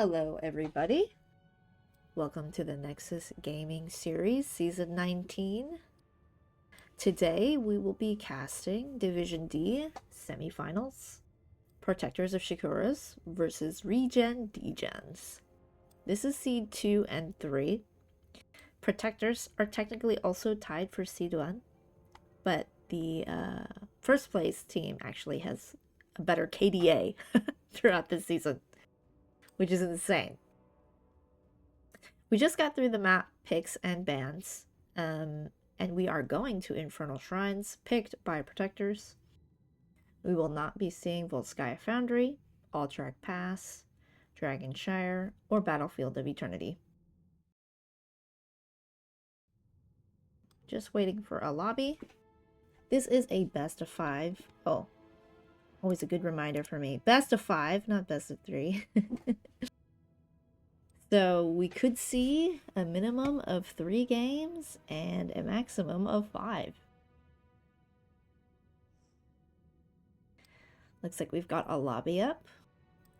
Hello, everybody. Welcome to the Nexus Gaming Series, Season 19. Today, we will be casting Division D semifinals, Protectors of Shakuras versus ReGen DeGens. This is Seed 2 and 3. Protectors are technically also tied for Seed 1, but the first place team actually has a better KDA throughout this season, which is insane. We just got through the map picks and bans, and we are going to Infernal Shrines picked by Protectors. We will not be seeing Volskaya Foundry, Alterac Pass, Dragonshire, or Battlefield of Eternity. Just waiting for a lobby. This is a best of 5. Oh, always a good reminder for me. Best of 5, not best of 3. So we could see a minimum of 3 games and a maximum of 5. Looks like we've got a lobby up.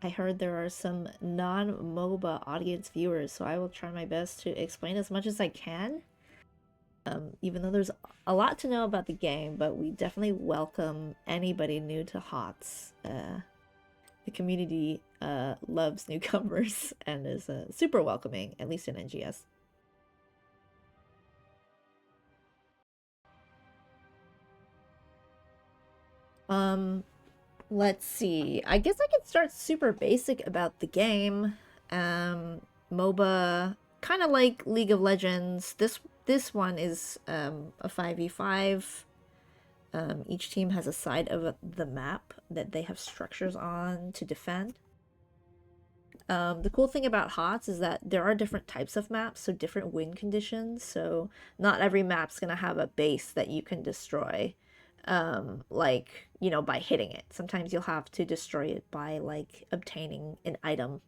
I heard there are some non-MOBA audience viewers, so I will try my best to explain as much as I can. Even though there's a lot to know about the game, but we definitely welcome anybody new to HOTS. The community loves newcomers and is super welcoming, at least in NGS. Let's see. I guess I could start super basic about the game. MOBA, kind of like League of Legends. This one is a 5v5. Each team has a side of the map that they have structures on to defend. The cool thing about HOTS is that there are different types of maps, so different win conditions. So not every map's gonna have a base that you can destroy, like, you know, by hitting it. Sometimes you'll have to destroy it by, like, obtaining an item.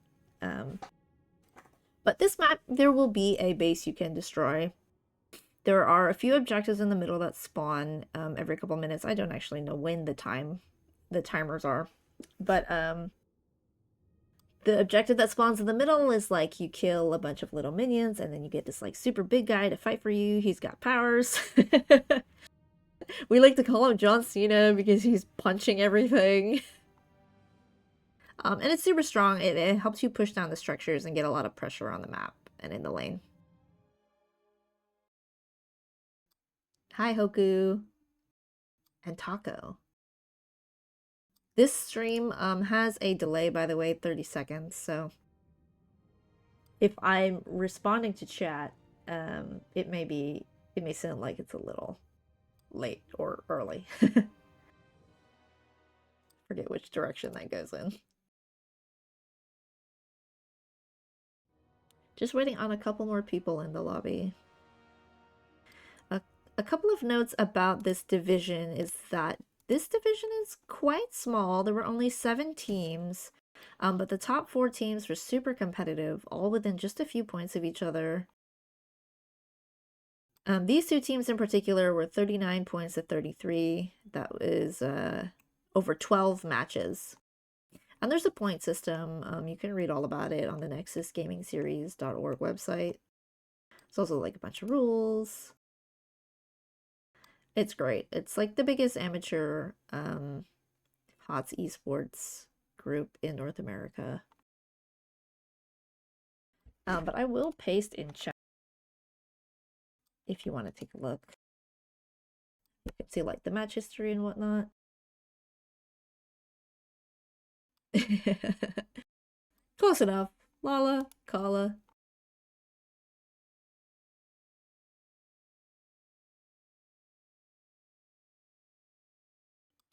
But this map, there will be a base you can destroy. There are a few objectives in the middle that spawn every couple minutes. I don't actually know when the timers are, but the objective that spawns in the middle is like you kill a bunch of little minions and then you get this like super big guy to fight for you. He's got powers. We like to call him John Cena because he's punching everything. And it's super strong. It helps you push down the structures and get a lot of pressure on the map and in the lane. Hi, Hoku. And Taco. This stream has a delay, by the way, 30 seconds, so if I'm responding to chat, it may sound like it's a little late or early. Forget which direction that goes in. Just waiting on a couple more people in the lobby. A couple of notes about this division is that this division is quite small. There were only 7 teams, but the top 4 teams were super competitive, all within just a few points of each other. These 2 teams in particular were 39 points to 33. That is over 12 matches. And there's a point system. You can read all about it on the nexusgamingseries.org website. There's also like a bunch of rules. It's great. It's like the biggest amateur HOTS esports group in North America. But I will paste in chat if you want to take a look. You can see like the match history and whatnot. Close enough. Lala, Kala.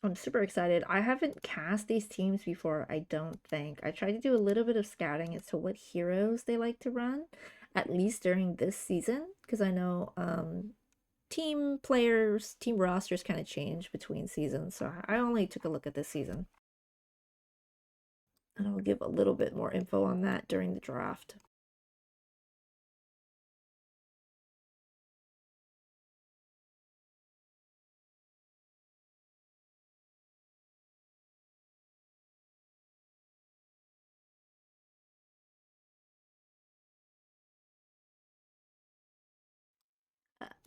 I'm super excited. I haven't cast these teams before, I don't think. I tried to do a little bit of scouting as to what heroes they like to run, at least during this season, because I know team players, team rosters kind of change between seasons, so I only took a look at this season. And I'll give a little bit more info on that during the draft.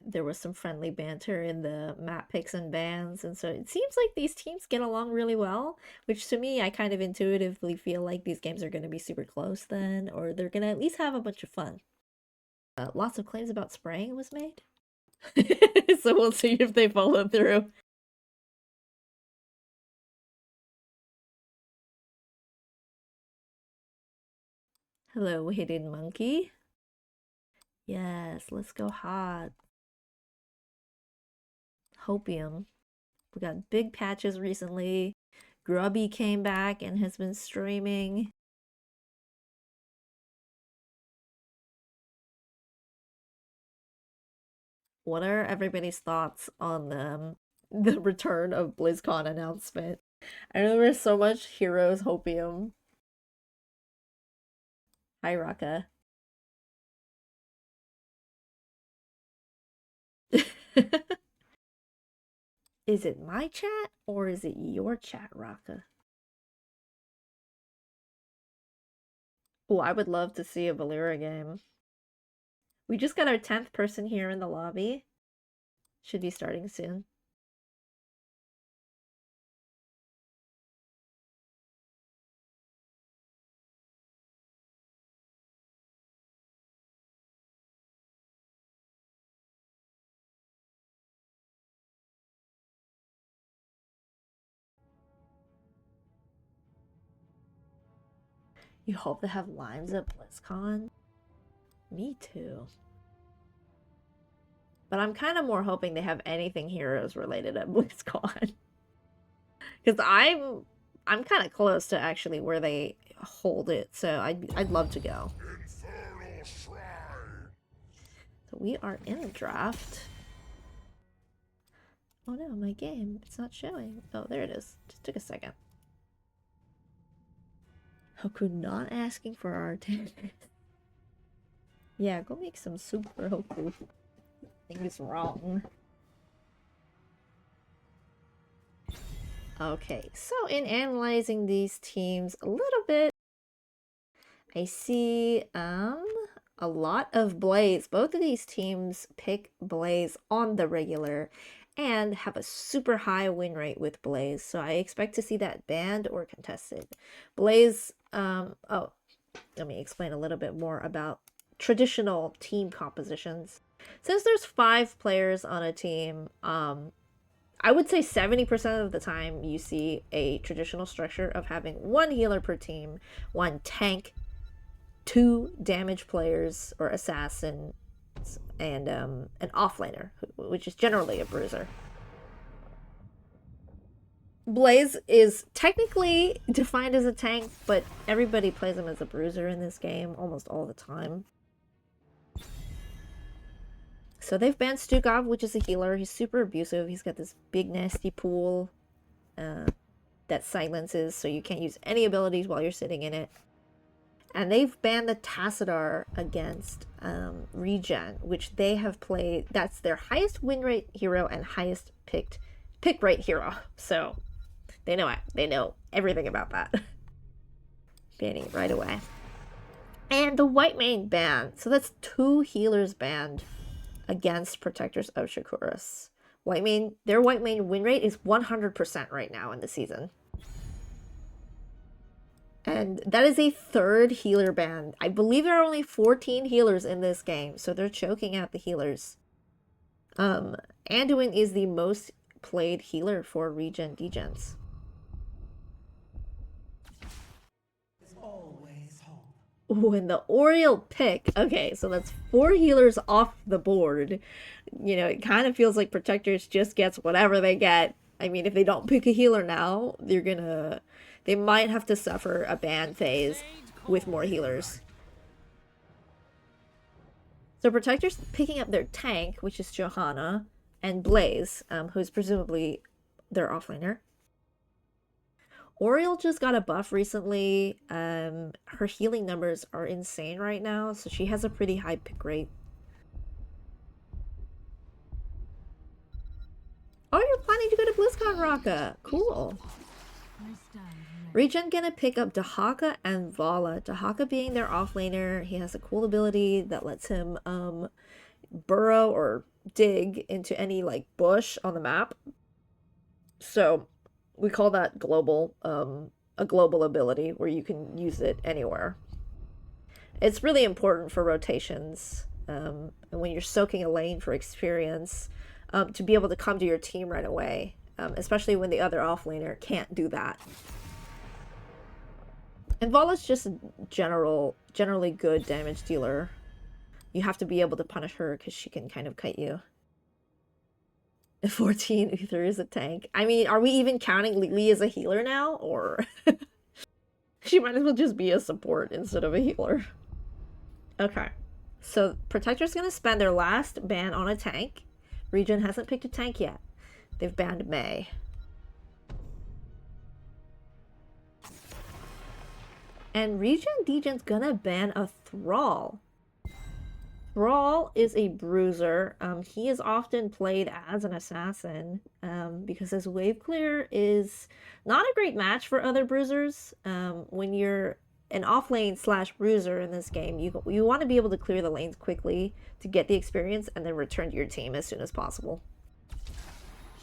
there was some friendly banter in the map picks and bans, and so it seems like these teams get along really well, which to me, I kind of intuitively feel like these games are going to be super close then, or they're going to at least have a bunch of fun. Lots of claims about spraying was made, so we'll see if they follow through. Hello, hidden monkey. Yes, let's go hot. Hopium. We got big patches recently. Grubby came back and has been streaming. What are everybody's thoughts on the return of BlizzCon announcement? I remember so much Heroes Hopium. Hi, Raka. Is it my chat or is it your chat, Raka? Oh, I would love to see a Valera game. We just got our 10th person here in the lobby. Should be starting soon. You hope to have limes at BlizzCon? Me too. But I'm kind of more hoping they have anything Heroes related at BlizzCon. Because I'm kind of close to actually where they hold it, so I'd love to go. So we are in the draft. Oh no, my game, it's not showing. Oh, there it is. Just took a second. Hoku not asking for our attendance. Yeah, go make some soup for Hoku. Things wrong. Okay, so in analyzing these teams a little bit, I see a lot of Blaze. Both of these teams pick Blaze on the regular and have a super high win rate with Blaze. So I expect to see that banned or contested. Blaze, oh, let me explain a little bit more about traditional team compositions. Since there's 5 players on a team, I would say 70% of the time you see a traditional structure of having 1 healer per team, 1 tank, 2 damage players or assassins, and an offlaner, which is generally a bruiser. Blaze is technically defined as a tank, but everybody plays him as a bruiser in this game almost all the time. So they've banned Stukov, which is a healer. He's super abusive. He's got this big nasty pool that silences, so you can't use any abilities while you're sitting in it. And they've banned the Tassadar against ReGen, which they have played. That's their highest win rate hero and highest pick rate hero. So they know it. They know everything about that. Banning it right away. And the white main ban. So that's 2 healers banned against Protectors of Shakuras. Their white main win rate is 100% right now in the season. And that is a 3rd healer ban. I believe there are only 14 healers in this game, so they're choking out the healers. Anduin is the most played healer for ReGen DeGens. Ooh, and the Oriole pick. Okay, so that's 4 healers off the board. You know, it kind of feels like Protectors just gets whatever they get. I mean, if they don't pick a healer now, they might have to suffer a ban phase with more healers. So Protectors picking up their tank, which is Johanna, and Blaze, who's presumably their offlaner. Oriole just got a buff recently. Her healing numbers are insane right now, so she has a pretty high pick rate. Oh, you're planning to go to BlizzCon, Raka. Cool. ReGen gonna pick up Dahaka and Vala. Dahaka being their offlaner, he has a cool ability that lets him burrow or dig into any like bush on the map. So we call that global, a global ability where you can use it anywhere. It's really important for rotations, and when you're soaking a lane for experience, to be able to come to your team right away, especially when the other offlaner can't do that. And Vala's just a generally good damage dealer. You have to be able to punish her because she can kind of kite you. 14 Uther is a tank. I mean, are we even counting Lily as a healer now? Or she might as well just be a support instead of a healer. Okay. So Protector's gonna spend their last ban on a tank. ReGen hasn't picked a tank yet. They've banned Mei. And ReGen DeGens gonna ban a Thrall. Thrall is a bruiser. He is often played as an assassin because his wave clear is not a great match for other bruisers. When you're an offlane slash bruiser in this game, you want to be able to clear the lanes quickly to get the experience and then return to your team as soon as possible.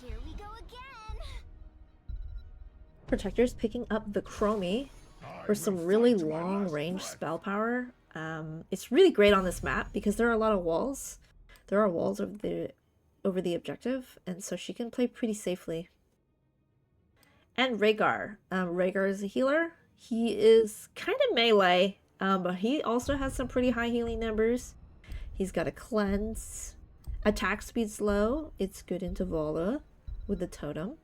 Here we go again. Protector's picking up the Chromie for some really long range spell power. It's really great on this map because there are a lot of walls. There are walls over the objective, and so she can play pretty safely. And Rhaegar. Rhaegar is a healer. He is kind of melee, but he also has some pretty high healing numbers. He's got a cleanse. Attack speed's low. It's good into Vala with the totem.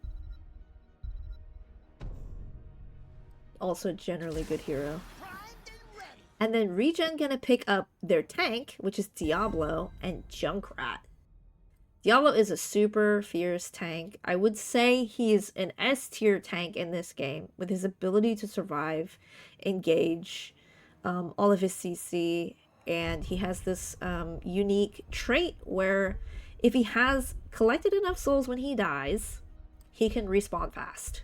Also generally good hero. And then ReGen gonna pick up their tank, which is Diablo and Junkrat. Diablo is a super fierce tank. I would say he's an S tier tank in this game with his ability to survive, engage, all of his CC, and he has this unique trait where if he has collected enough souls when he dies, he can respawn fast.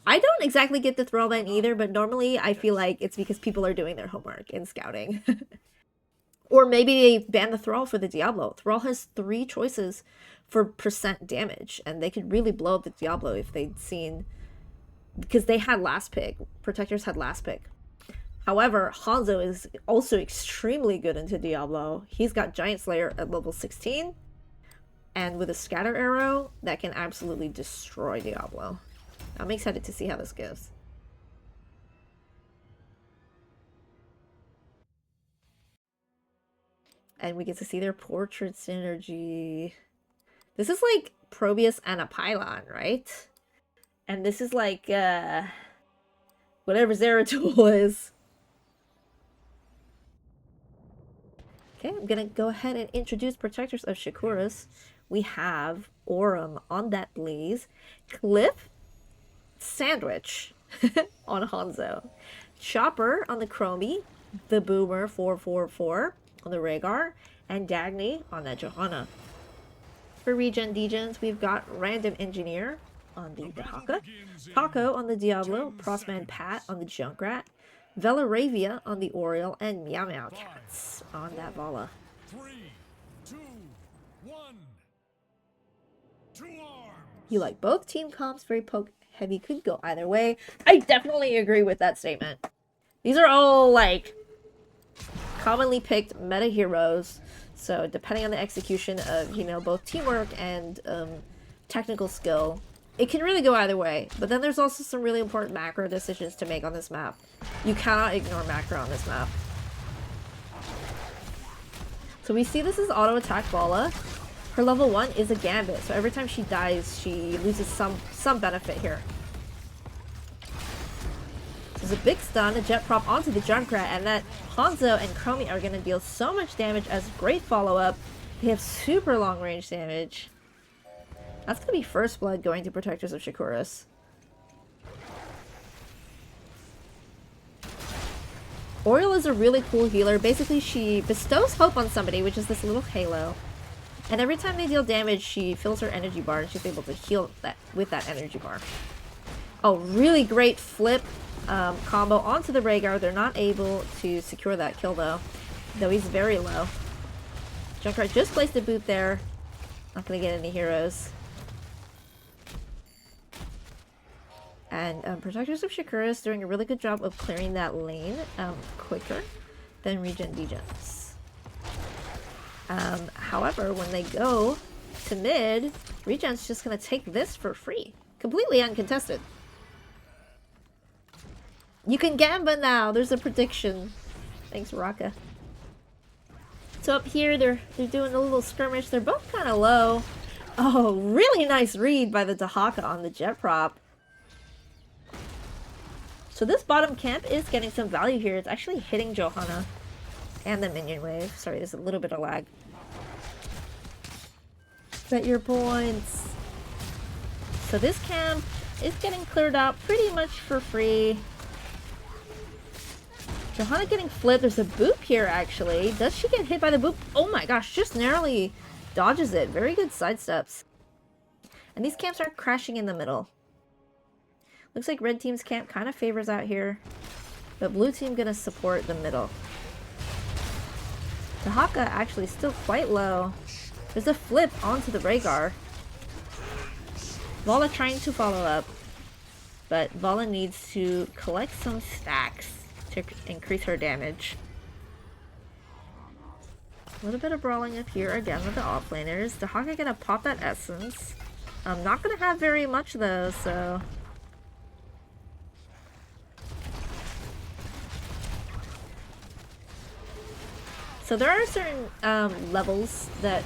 I don't exactly get the Thrall ban either, but normally I feel like it's because people are doing their homework in scouting. Or maybe they ban the Thrall for the Diablo. Thrall has 3 choices for percent damage, and they could really blow up the Diablo if they'd seen... Because they had last pick. Protectors had last pick. However, Hanzo is also extremely good into Diablo. He's got Giant Slayer at level 16, and with a Scatter Arrow, that can absolutely destroy Diablo. I'm excited to see how this goes. And we get to see their portrait synergy. This is like Probius and a Pylon, right? And this is like whatever Zeratul is. Okay, I'm gonna go ahead and introduce Protectors of Shakuras. We have Aurum on that Blaze, Cliff Sandwich on Hanzo, Chopper on the Chromie, the Boomer 444 on the Rhaegar, and Dagny on that Johanna. For ReGen DeGens, we've got Random Engineer on the Dahaka, Taco on the Diablo, Prosman Pat on the Junkrat, Velaravia on the Oriole, and Meow Meow Cats on that Vala. 3, 2, 1. To arms. You like both team comps, very poke heavy, could go either way. I definitely agree with that statement. These are all like commonly picked meta heroes, so depending on the execution of, you know, both teamwork and technical skill, it can really go either way. But then there's also some really important macro decisions to make on this map. You cannot ignore macro on this map. So we see this is auto attack Vala. Her level 1 is a gambit, so every time she dies, she loses some benefit here. There's a big stun, a jet prop onto the Junkrat, and that Hanzo and Chromie are going to deal so much damage as great follow-up. They have super long range damage. That's going to be first blood going to Protectors of Shakuras. Oriole is a really cool healer. Basically, she bestows hope on somebody, which is this little halo. And every time they deal damage, she fills her energy bar and she's able to heal that with that energy bar. Oh, really great flip combo onto the Rhaegar. They're not able to secure that kill though. though he's very low. Junkrat just placed a boot there. Not gonna get any heroes. And Protectors of Shakuras doing a really good job of clearing that lane quicker than ReGen DeGens. However, when they go to mid, ReGen's just gonna take this for free. Completely uncontested. You can Gamba now! There's a prediction. Thanks, Raka. So up here, they're doing a little skirmish. They're both kind of low. Oh, really nice read by the Dahaka on the jet prop. So this bottom camp is getting some value here. It's actually hitting Johanna and the minion wave. Sorry, there's a little bit of lag. Bet your points. So this camp is getting cleared out pretty much for free. Johanna getting flipped. There's a boop here, actually. Does she get hit by the boop? Oh my gosh, just narrowly dodges it. Very good sidesteps. And these camps are crashing in the middle. Looks like red team's camp kind of favors out here. But blue team gonna support the middle. The Haka actually still quite low. There's a flip onto the Rhaegar. Vala trying to follow up. But Vala needs to collect some stacks to increase her damage. A little bit of brawling up here again with the offlaners. The Haka gonna pop that essence. I'm not gonna have very much though, so... So there are certain levels that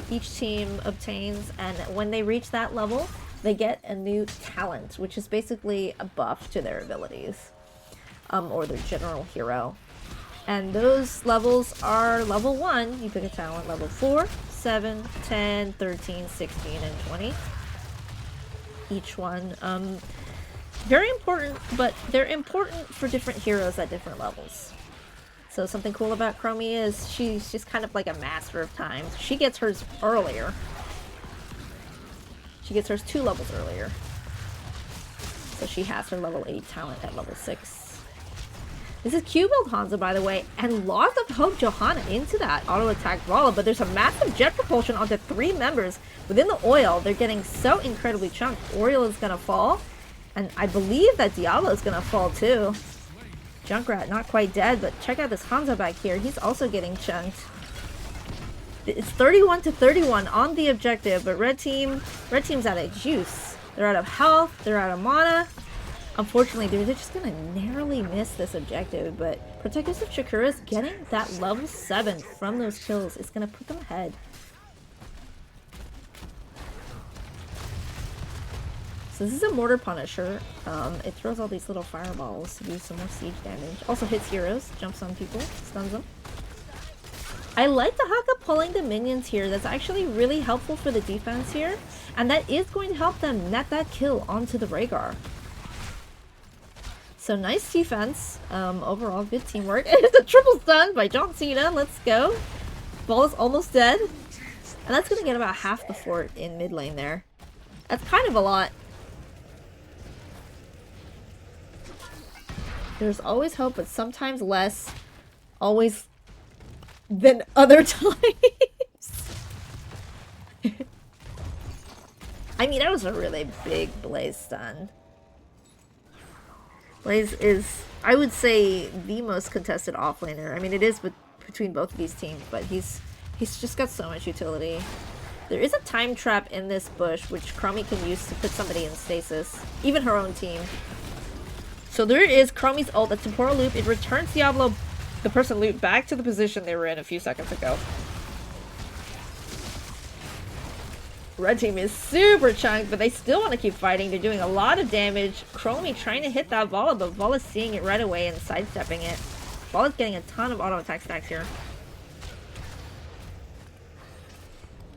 each team obtains, and when they reach that level, they get a new talent, which is basically a buff to their abilities, or their general hero. And those levels are level 1, you pick a talent, level 4, 7, 10, 13, 16, and 20. Each one. Very important, but they're important for different heroes at different levels. So something cool about Chromie is she's just kind of like a master of time. She gets hers earlier. She gets hers 2 levels earlier. So she has her level 8 talent at level 6. This is Q-Build Hanzo, by the way, and Lost of Hope Johanna into that auto-attack Vala, but there's a massive jet propulsion onto 3 members within the oil. They're getting so incredibly chunked. Oriel is gonna fall, and I believe that Diablo is gonna fall too. Junkrat not quite dead, but check out this Hanzo back here. He's also getting chunked. It's 31 to 31 on the objective, but red team's out of juice. They're out of health, they're out of mana. Unfortunately, they're just gonna narrowly miss this objective, but Protectors of Shakuras getting that level 7 from those kills is gonna put them ahead. So this is a Mortar Punisher. It throws all these little fireballs to do some more siege damage. Also hits heroes, jumps on people, stuns them. I like the Haka pulling the minions here. That's actually really helpful for the defense here. And that is going to help them net that kill onto the Rhaegar. So nice defense. Overall, good teamwork. It's a triple stun by John Cena. Let's go. Ball is almost dead. And that's going to get about half the fort in mid lane there. That's kind of a lot. There's always hope, but sometimes less. Always than other times. I mean, that was a really big Blaze stun. Blaze is, I would say, the most contested offlaner. I mean, it is between both of these teams, but he's just got so much utility. There is a time trap in this bush, which Chromie can use to put somebody in stasis. Even her own team. So there is Chromie's ult, that temporal loop. It returns Diablo, the person loop, back to the position they were in a few seconds ago. Red team is super chunked, but they still want to keep fighting. They're doing a lot of damage. Chromie trying to hit that Vala, but Vala's seeing it right away and sidestepping it. Vala's getting a ton of auto attack stacks here.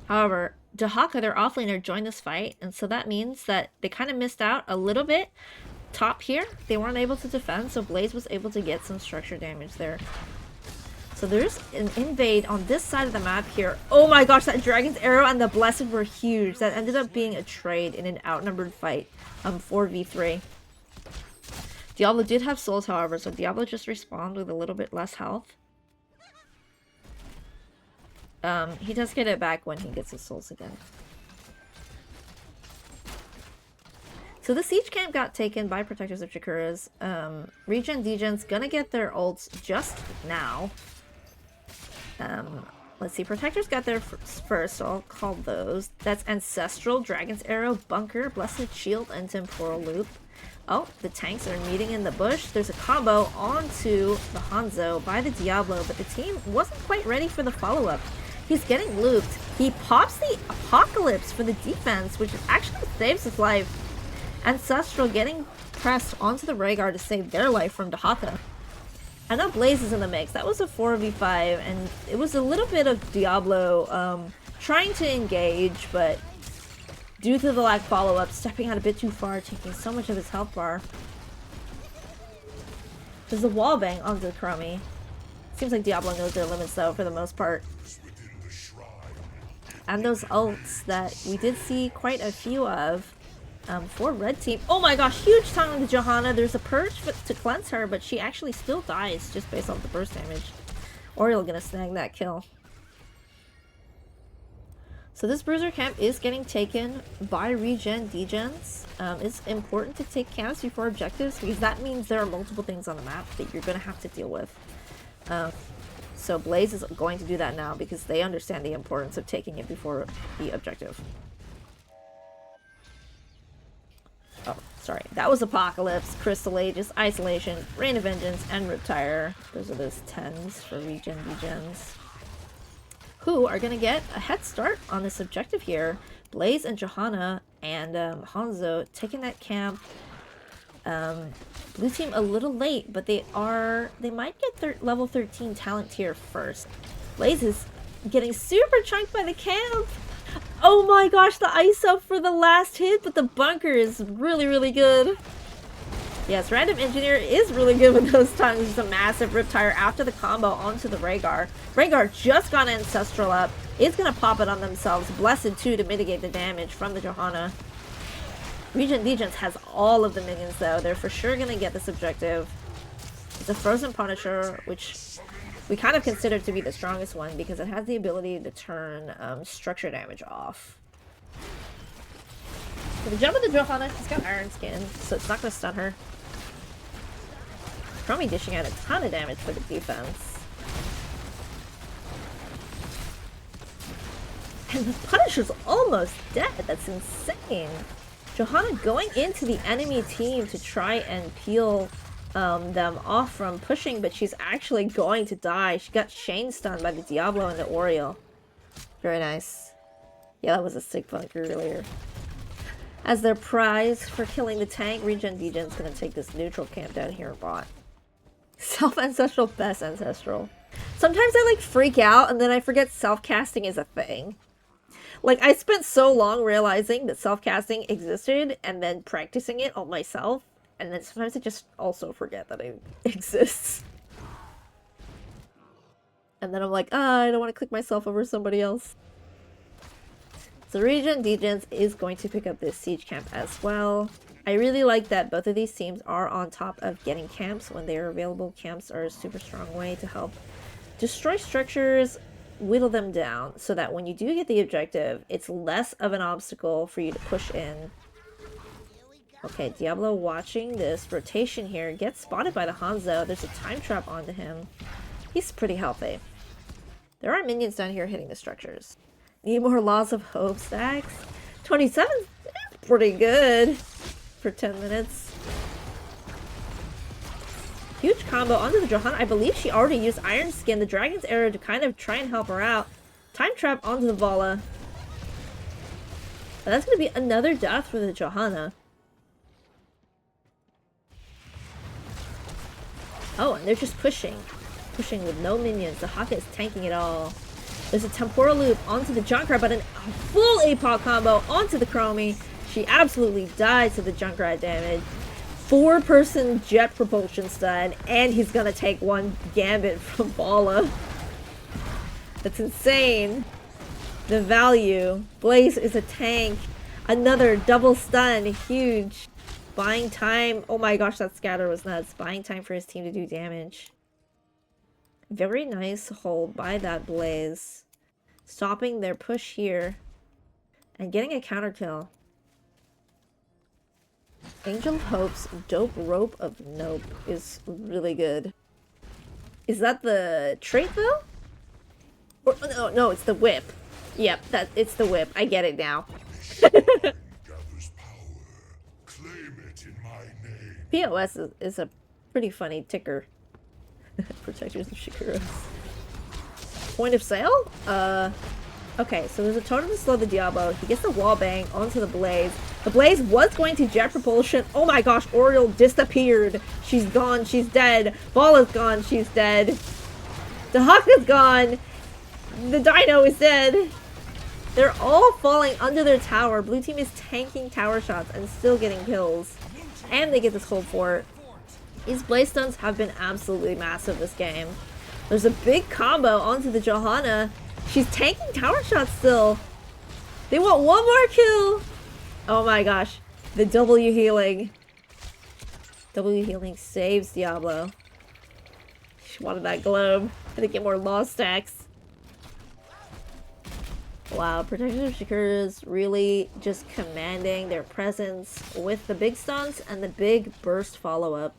However, Dahaka, their offlaner, joined this fight, and so that means that they kind of missed out a little bit. Top here, they weren't able to defend, so Blaze was able to get some structure damage there. So there's an invade on this side of the map here. Oh my gosh, that Dragon's Arrow and the Blessed were huge. That ended up being a trade in an outnumbered fight, 4v3. Diablo did have souls, however, so Diablo just respawned with a little bit less health. He does get it back when he gets his souls again. So the siege camp got taken by protectors of Shakuras. ReGen, DeGens gonna get their ults just now. Let's see, protectors got there first, so I'll call those. That's Ancestral, Dragon's Arrow, Bunker, Blessed Shield, and Temporal Loop. Oh, the tanks are meeting in the bush. There's a combo onto the Hanzo by the Diablo, but the team wasn't quite ready for the follow-up. He's getting looped. He pops the Apocalypse for the defense, which actually saves his life. Ancestral getting pressed onto the Rhaegar to save their life from Dehaka. I know Blaze is in the mix. That was a 4v5, and it was a little bit of Diablo trying to engage, but due to the lack of follow-up, stepping out a bit too far, taking so much of his health bar. There's a wallbang onto the Chromie. Seems like Diablo knows their limits, though, for the most part. And those ults that we did see quite a few of for red team. Oh my gosh, huge time on the Johanna. There's a purge to cleanse her, but she actually still dies just based off the burst damage. Oriel gonna snag that kill. So this bruiser camp is getting taken by ReGen, DeGens. It's important to take camps before objectives because that means there are multiple things on the map that you're gonna have to deal with. So Blaze is going to do that now because they understand the importance of taking it before the objective. Oh, sorry. That was Apocalypse, Crystal Aegis, Isolation, Rain of Vengeance, and Riptire. Those are those 10s for ReGen, DeGens, who are going to get a head start on this objective here. Blaze and Johanna and Hanzo taking that camp. Blue team a little late, but they might get level 13 talent tier first. Blaze is getting super chunked by the camp. Oh my gosh, the ice up for the last hit, but the bunker is really, really good. Yes, Random Engineer is really good with those tongues. Just a massive Riptire after the combo onto the Rhaegar. Rhaegar just got Ancestral up. It's going to pop it on themselves. Blessed too to mitigate the damage from the Johanna. ReGen DeGens has all of the minions though. They're for sure going to get this objective. It's a Frozen Punisher, which we kind of consider to be the strongest one because it has the ability to turn structure damage off. So the jump of the Johanna, she's got Iron Skin, so it's not going to stun her. Chromie dishing out a ton of damage for the defense. And the Punisher's almost dead. That's insane. Johanna going into the enemy team to try and peel them off from pushing, but she's actually going to die. She got chain stunned by the Diablo and the Oriel. Very nice. Yeah, that was a sick bunker earlier. As their prize for killing the tank, ReGen DeGen's gonna take this neutral camp down here and bot. Self-ancestral, best ancestral. Sometimes I like freak out and then I forget self-casting is a thing. Like, I spent so long realizing that self-casting existed and then practicing it on myself, and then sometimes I just also forget that it exists. And then I'm like, I don't want to click myself over somebody else. So ReGen DeGens is going to pick up this siege camp as well. I really like that both of these teams are on top of getting camps when they are available. Camps are a super strong way to help destroy structures, whittle them down, so that when you do get the objective, it's less of an obstacle for you to push in. Okay, Diablo watching this rotation here, gets spotted by the Hanzo. There's a time trap onto him. He's pretty healthy. There are minions down here hitting the structures. Need more Laws of Hope stacks. 27 is pretty good for 10 minutes. Huge combo onto the Johanna. I believe she already used Iron Skin, the Dragon's Arrow, to kind of try and help her out. Time trap onto the Vala. But that's going to be another death for the Johanna. Oh, and they're just pushing. Pushing with no minions. The Haka is tanking it all. There's a Temporal Loop onto the Junkrat, but a full APOC combo onto the Chromie. She absolutely dies to the Junkrat damage. 4-person jet propulsion stun, and he's gonna take one gambit from Vala. That's insane. The value. Blaze is a tank. Another double stun. Huge. Buying time. Oh my gosh, that scatter was nuts. Buying time for his team to do damage. Very nice hold by that Blaze. stopping their push here and getting a counter kill. Angel Hope's Dope Rope of Nope is really good. Is that the trait though? Or no, it's the whip. Yep, it's the whip. I get it now. Gathers power. Claim it in my name. POS is a pretty funny ticker. Protectors of Shakuras. Point of sale? Okay, so there's a totem to slow the Diablo. He gets the wall bang onto the Blaze. The Blaze was going to jet propulsion. Oh my gosh, Oriole disappeared. She's gone, she's dead. Ball is gone, she's dead. The Hawk is gone. The Dino is dead. They're all falling under their tower. Blue team is tanking tower shots and still getting kills. And they get this hold fort. These Blaze stuns have been absolutely massive this game. There's a big combo onto the Johanna. She's tanking tower shots still. They want one more kill. Oh my gosh. The W healing. W healing saves Diablo. She wanted that globe. Had to get more law stacks. Wow, Protectors of Shakuras really just commanding their presence with the big stunts and the big burst follow-up.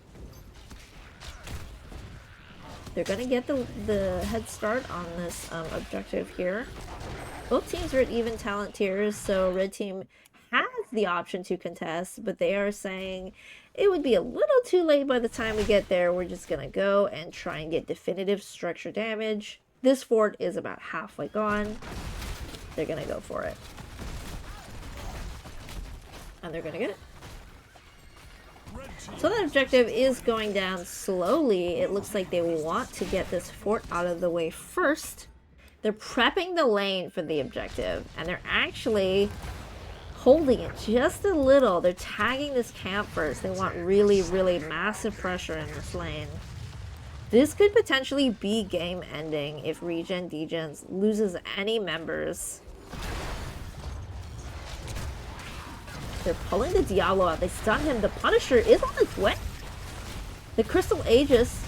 They're gonna get the head start on this objective here. Both teams are at even talent tiers, so red team has the option to contest, but they are saying it would be a little too late by the time we get there. We're just gonna go and try and get definitive structure damage. This fort is about halfway gone. They're gonna go for it. And they're gonna get it. So that objective is going down slowly. It looks like they want to get this fort out of the way first. They're prepping the lane for the objective, and they're actually holding it just a little. They're tagging this camp first. They want really, really massive pressure in this lane. This could potentially be game ending if ReGen DeGens loses any members. They're pulling the Diablo out. They stun him. The Punisher is on its way. The Crystal Aegis.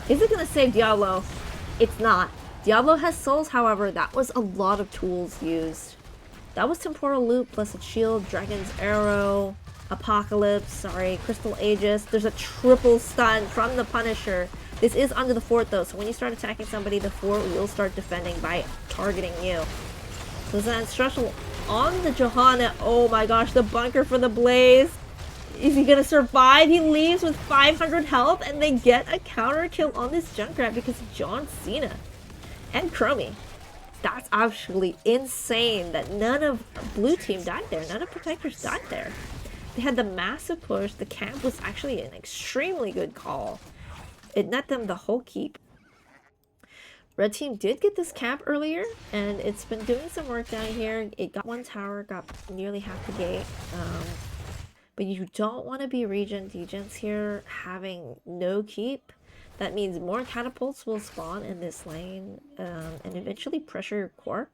Is it going to save Diablo? It's not. Diablo has souls, however. That was a lot of tools used. That was Temporal Loop plus a shield, Dragon's Arrow, Apocalypse, sorry, Crystal Aegis. There's a triple stun from the Punisher. This is under the fort though, so when you start attacking somebody, the fort will start defending by targeting you. So there's an instructional on the Johanna. Oh my gosh, the bunker for the Blaze. Is he gonna survive? He leaves with 500 health and they get a counter kill on this Junkrat because of John Cena and Chromie. That's actually insane that none of blue team died there. None of protectors died there. They had the massive push. The camp was actually an extremely good call. It net them the whole keep. Red team did get this camp earlier, and it's been doing some work down here. It got one tower, got nearly half the gate. But you don't want to be ReGen DeGens here having no keep. That means more catapults will spawn in this lane and eventually pressure your core.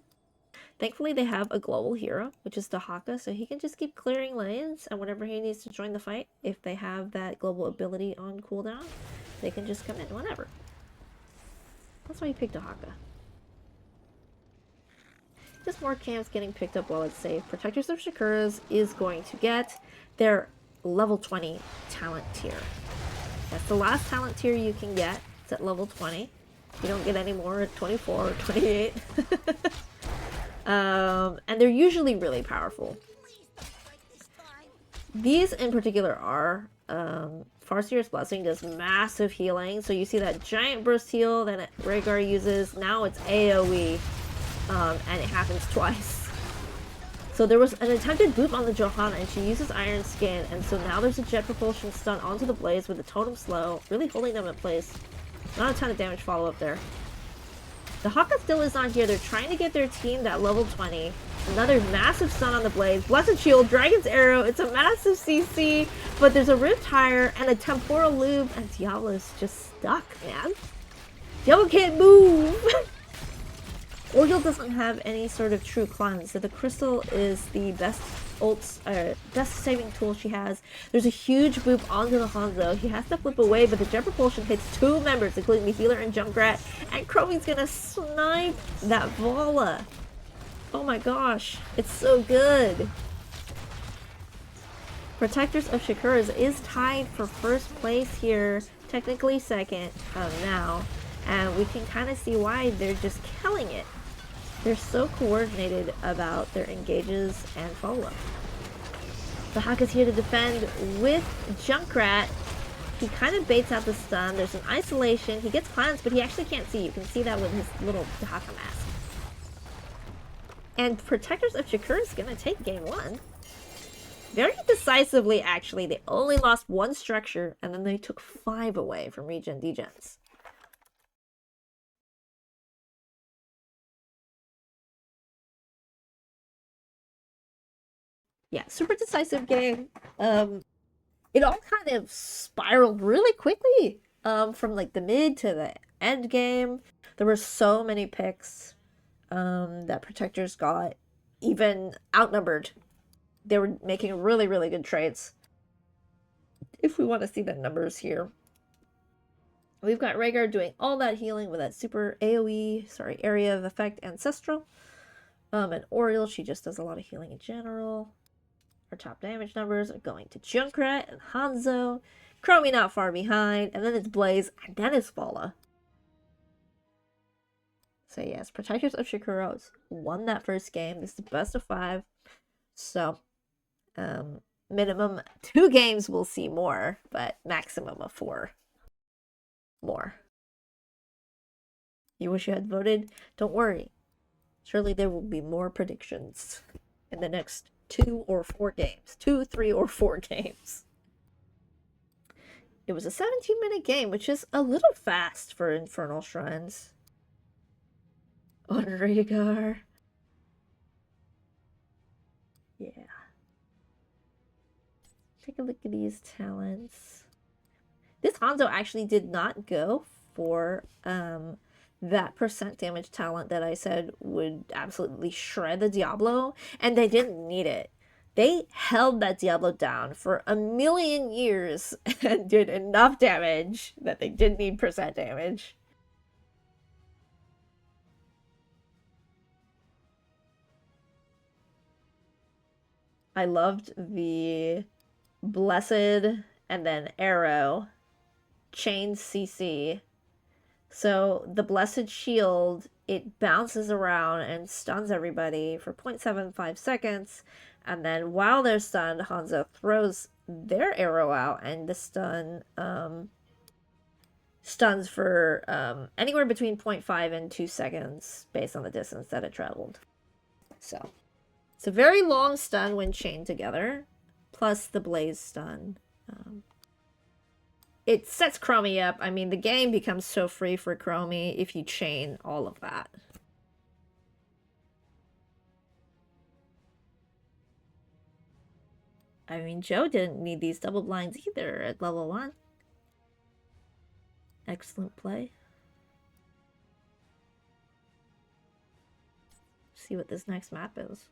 Thankfully, they have a global hero, which is Dahaka, so he can just keep clearing lanes, and whenever he needs to join the fight, if they have that global ability on cooldown, they can just come in whenever. That's why you picked Dahaka. Just more camps getting picked up while it's safe. Protectors of Shakuras is going to get their level 20 talent tier. That's the last talent tier you can get. It's at level 20. You don't get any more at 24 or 28. And they're usually really powerful. These in particular are Farseer's Blessing does massive healing. So you see that giant burst heal that Rhaegar uses. Now it's AoE. And it happens twice. So there was an attempted boop on the Johanna and she uses Iron Skin, and so now there's a jet propulsion stun onto the Blaze with the totem slow, really holding them in place. Not a ton of damage follow up there. The Hawka still is not here. They're trying to get their team that level 20. Another massive stun on the Blaze. Blessed Shield, Dragon's Arrow. It's a massive CC, but there's a Rift Tire and a Temporal Loop, and Diablo's just stuck, man. Diablo can't move! Oriole doesn't have any sort of true cleanse, so the crystal is the best best saving tool she has. There's a huge boop onto the Hanzo. He has to flip away, but the jet propulsion hits two members, including the healer and Junkrat, and Chromie's gonna snipe that Vala. Oh my gosh, it's so good. Protectors of Shakuras is tied for first place here, technically second now, and we can kind of see why. They're just killing it. They're so coordinated about their engages and follow-up. The Hawk is here to defend with Junkrat. He kind of baits out the stun. There's an isolation. He gets plants, but he actually can't see. You can see that with his little Haka mask. And Protectors of Shakur is going to take game one. Very decisively, actually. They only lost one structure, and then they took 5 away from ReGen DeGens. Yeah, super decisive game. It all kind of spiraled really quickly from like the mid to the end game. There were so many picks that Protectors got, even outnumbered. They were making really, really good trades. If we want to see the numbers here, we've got Rhaegar doing all that healing with that super AoE, area of effect ancestral. And Oriel, she just does a lot of healing in general. Our top damage numbers are going to Junkrat and Hanzo. Chromie not far behind, and then it's Blaze, and then it's Vala. So yes, Protectors of Shakuras won that first game. This is the best of 5. So, minimum 2 games we'll see more, but maximum of 4 more. You wish you had voted? Don't worry. Surely there will be more predictions in the next 2 or 4 games. 2, 3, or 4 games. It was a 17-minute game, which is a little fast for Infernal Shrines. On Rhaegar. Yeah. Take a look at these talents. This Hanzo actually did not go for that percent damage talent that I said would absolutely shred the Diablo, and they didn't need it. They held that Diablo down for a million years and did enough damage that they didn't need percent damage. I loved the Blessed and then Arrow chain CC. So the Blessed Shield, it bounces around and stuns everybody for 0.75 seconds. And then while they're stunned, Hanzo throws their arrow out, and the stun stuns for anywhere between 0.5 and 2 seconds based on the distance that it traveled. So it's a very long stun when chained together, plus the Blaze stun. It sets Chromie up. I mean, the game becomes so free for Chromie if you chain all of that. I mean, Joe didn't need these double blinds either at level 1. Excellent play. See what this next map is.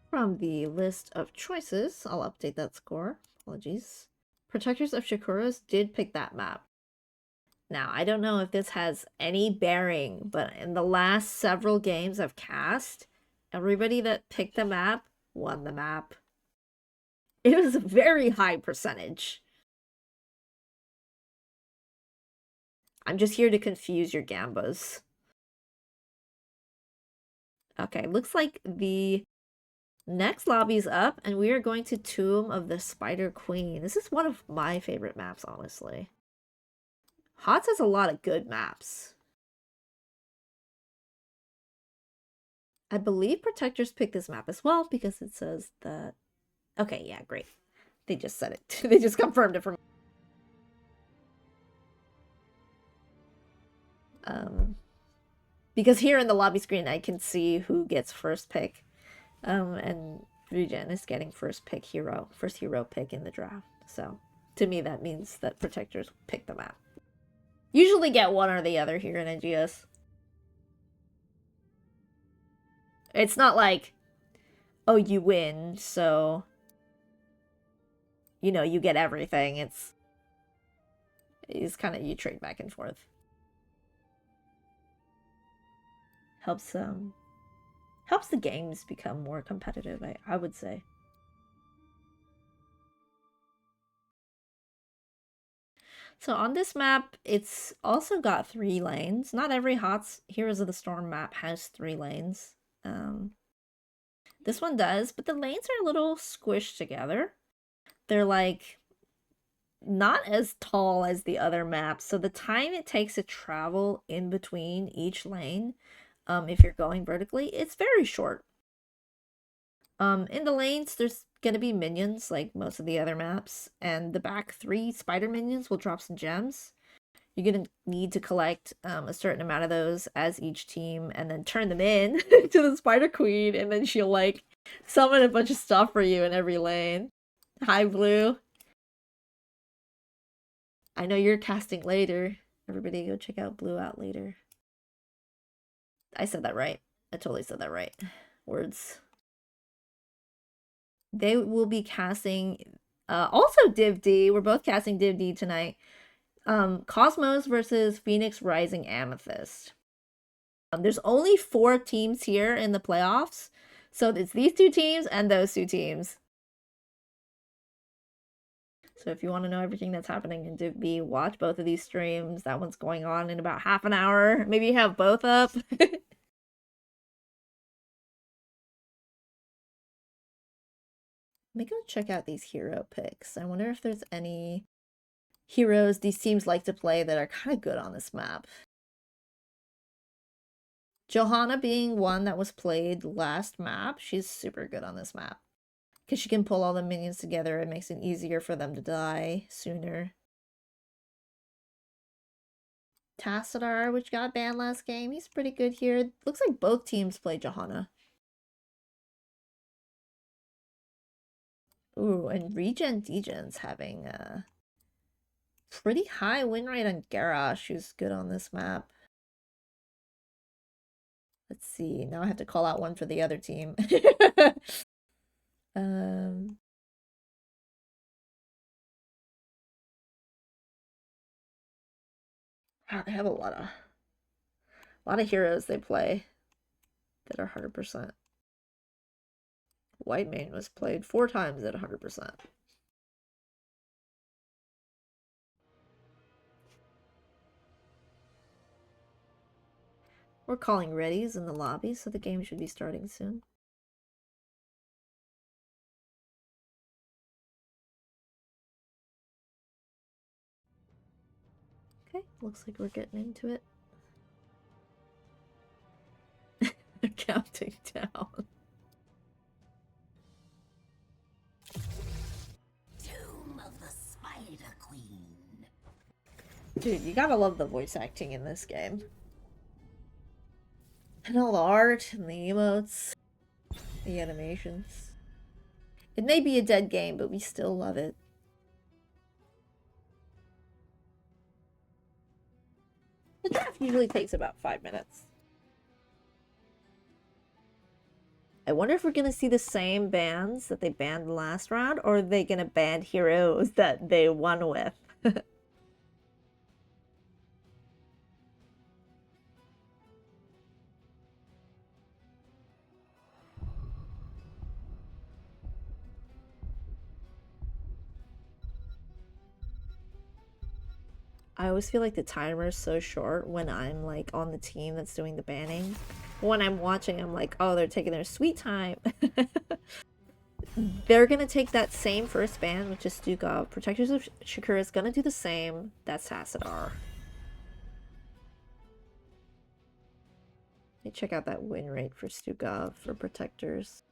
From the list of choices, I'll update that score. Apologies. Protectors of Shakuras did pick that map. Now, I don't know if this has any bearing, but in the last several games I've cast, everybody that picked the map won the map. It was a very high percentage. I'm just here to confuse your gambas. Okay, looks like the next lobby's up, and we are going to Tomb of the Spider Queen. This is one of my favorite maps, honestly. HOTS has a lot of good maps. I believe Protectors picked this map as well because it says that... Okay, yeah, great. They just said it. They just confirmed it for me. Because here in the lobby screen, I can see who gets first pick. And ReGen is getting first hero pick in the draft. So, to me, that means that Protectors pick the map. Usually get one or the other here in NGS. It's not like, oh, you win, so, you know, you get everything. It's kind of, you trade back and forth. Helps the games become more competitive, I would say. So on this map, it's also got 3 lanes. Not every Heroes of the Storm map has 3 lanes. This one does, but the lanes are a little squished together. They're like not as tall as the other maps, so the time it takes to travel in between each lane, if you're going vertically, it's very short. In the lanes, there's gonna be minions like most of the other maps, and the back 3 spider minions will drop some gems. You're gonna need to collect a certain amount of those as each team, and then turn them in to the Spider Queen, and then she'll like summon a bunch of stuff for you in every lane. Hi, Blue. I know you're casting later. Everybody go check out Blue out later. I said that right. I totally said that right. Words. They will be casting also Div D. We're both casting Div D tonight. Cosmos versus Phoenix Rising Amethyst. There's only 4 teams here in the playoffs. So it's these 2 teams and those 2 teams. So if you want to know everything that's happening in Div B, watch both of these streams. That one's going on in about half an hour. Maybe you have both up. Let me go check out these hero picks. I wonder if there's any heroes these teams like to play that are kind of good on this map. Johanna being one that was played last map. She's super good on this map. Because she can pull all the minions together. It makes it easier for them to die sooner. Tassadar, which got banned last game. He's pretty good here. Looks like both teams play Johanna. Ooh, and ReGen DeGens having a pretty high win rate on Garrosh, who's good on this map. Let's see. Now I have to call out one for the other team. Wow, they have a lot of heroes they play that are 100%. Whitemane was played 4 times at 100%. We're calling readies in the lobby, so the game should be starting soon. Okay, looks like we're getting into it. They're counting down. Tomb of the Spider Queen. Dude, you gotta love the voice acting in this game. And all the art and the emotes, the animations. It may be a dead game, but we still love it. The draft usually takes about 5 minutes. I wonder if we're gonna see the same bans that they banned last round, or are they gonna ban heroes that they won with? I always feel like the timer is so short when I'm like on the team that's doing the banning. When I'm watching, I'm like, oh, they're taking their sweet time. They're gonna take that same first ban, which is Stukov. Protectors of Shakuras is gonna do the same. That's Tassadar. Let me check out that win rate for Stukov for protectors.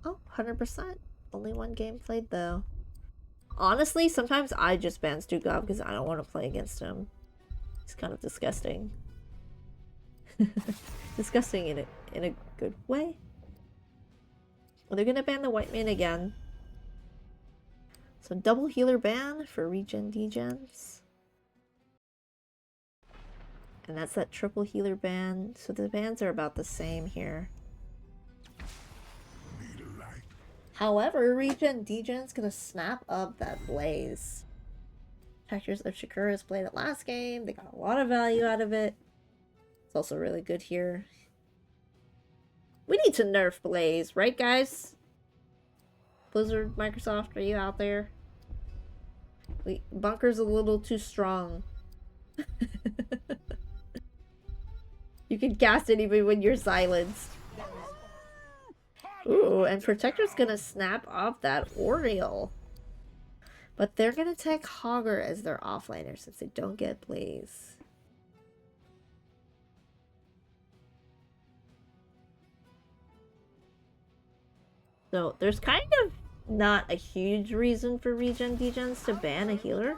Oh, 100%. Only one game played though. Honestly, sometimes I just ban Stukov because I don't want to play against him. He's kind of disgusting. Disgusting in a good way. Well, they're gonna ban the white man again. So double healer ban for ReGen DeGens. And that's that triple healer ban. So the bans are about the same here. However, ReGen DeGens gonna snap up that blaze. Protectors of Shakuras played it last game. They got a lot of value out of it. It's also really good here. We need to nerf Blaze, right guys? Blizzard, Microsoft, are you out there? Bunker's a little too strong. You can cast it even when you're silenced. Ooh, and Protector's gonna snap off that Oriole. But they're gonna take Hogger as their offlaner since they don't get Blaze. So there's kind of not a huge reason for ReGen DeGens to ban a healer.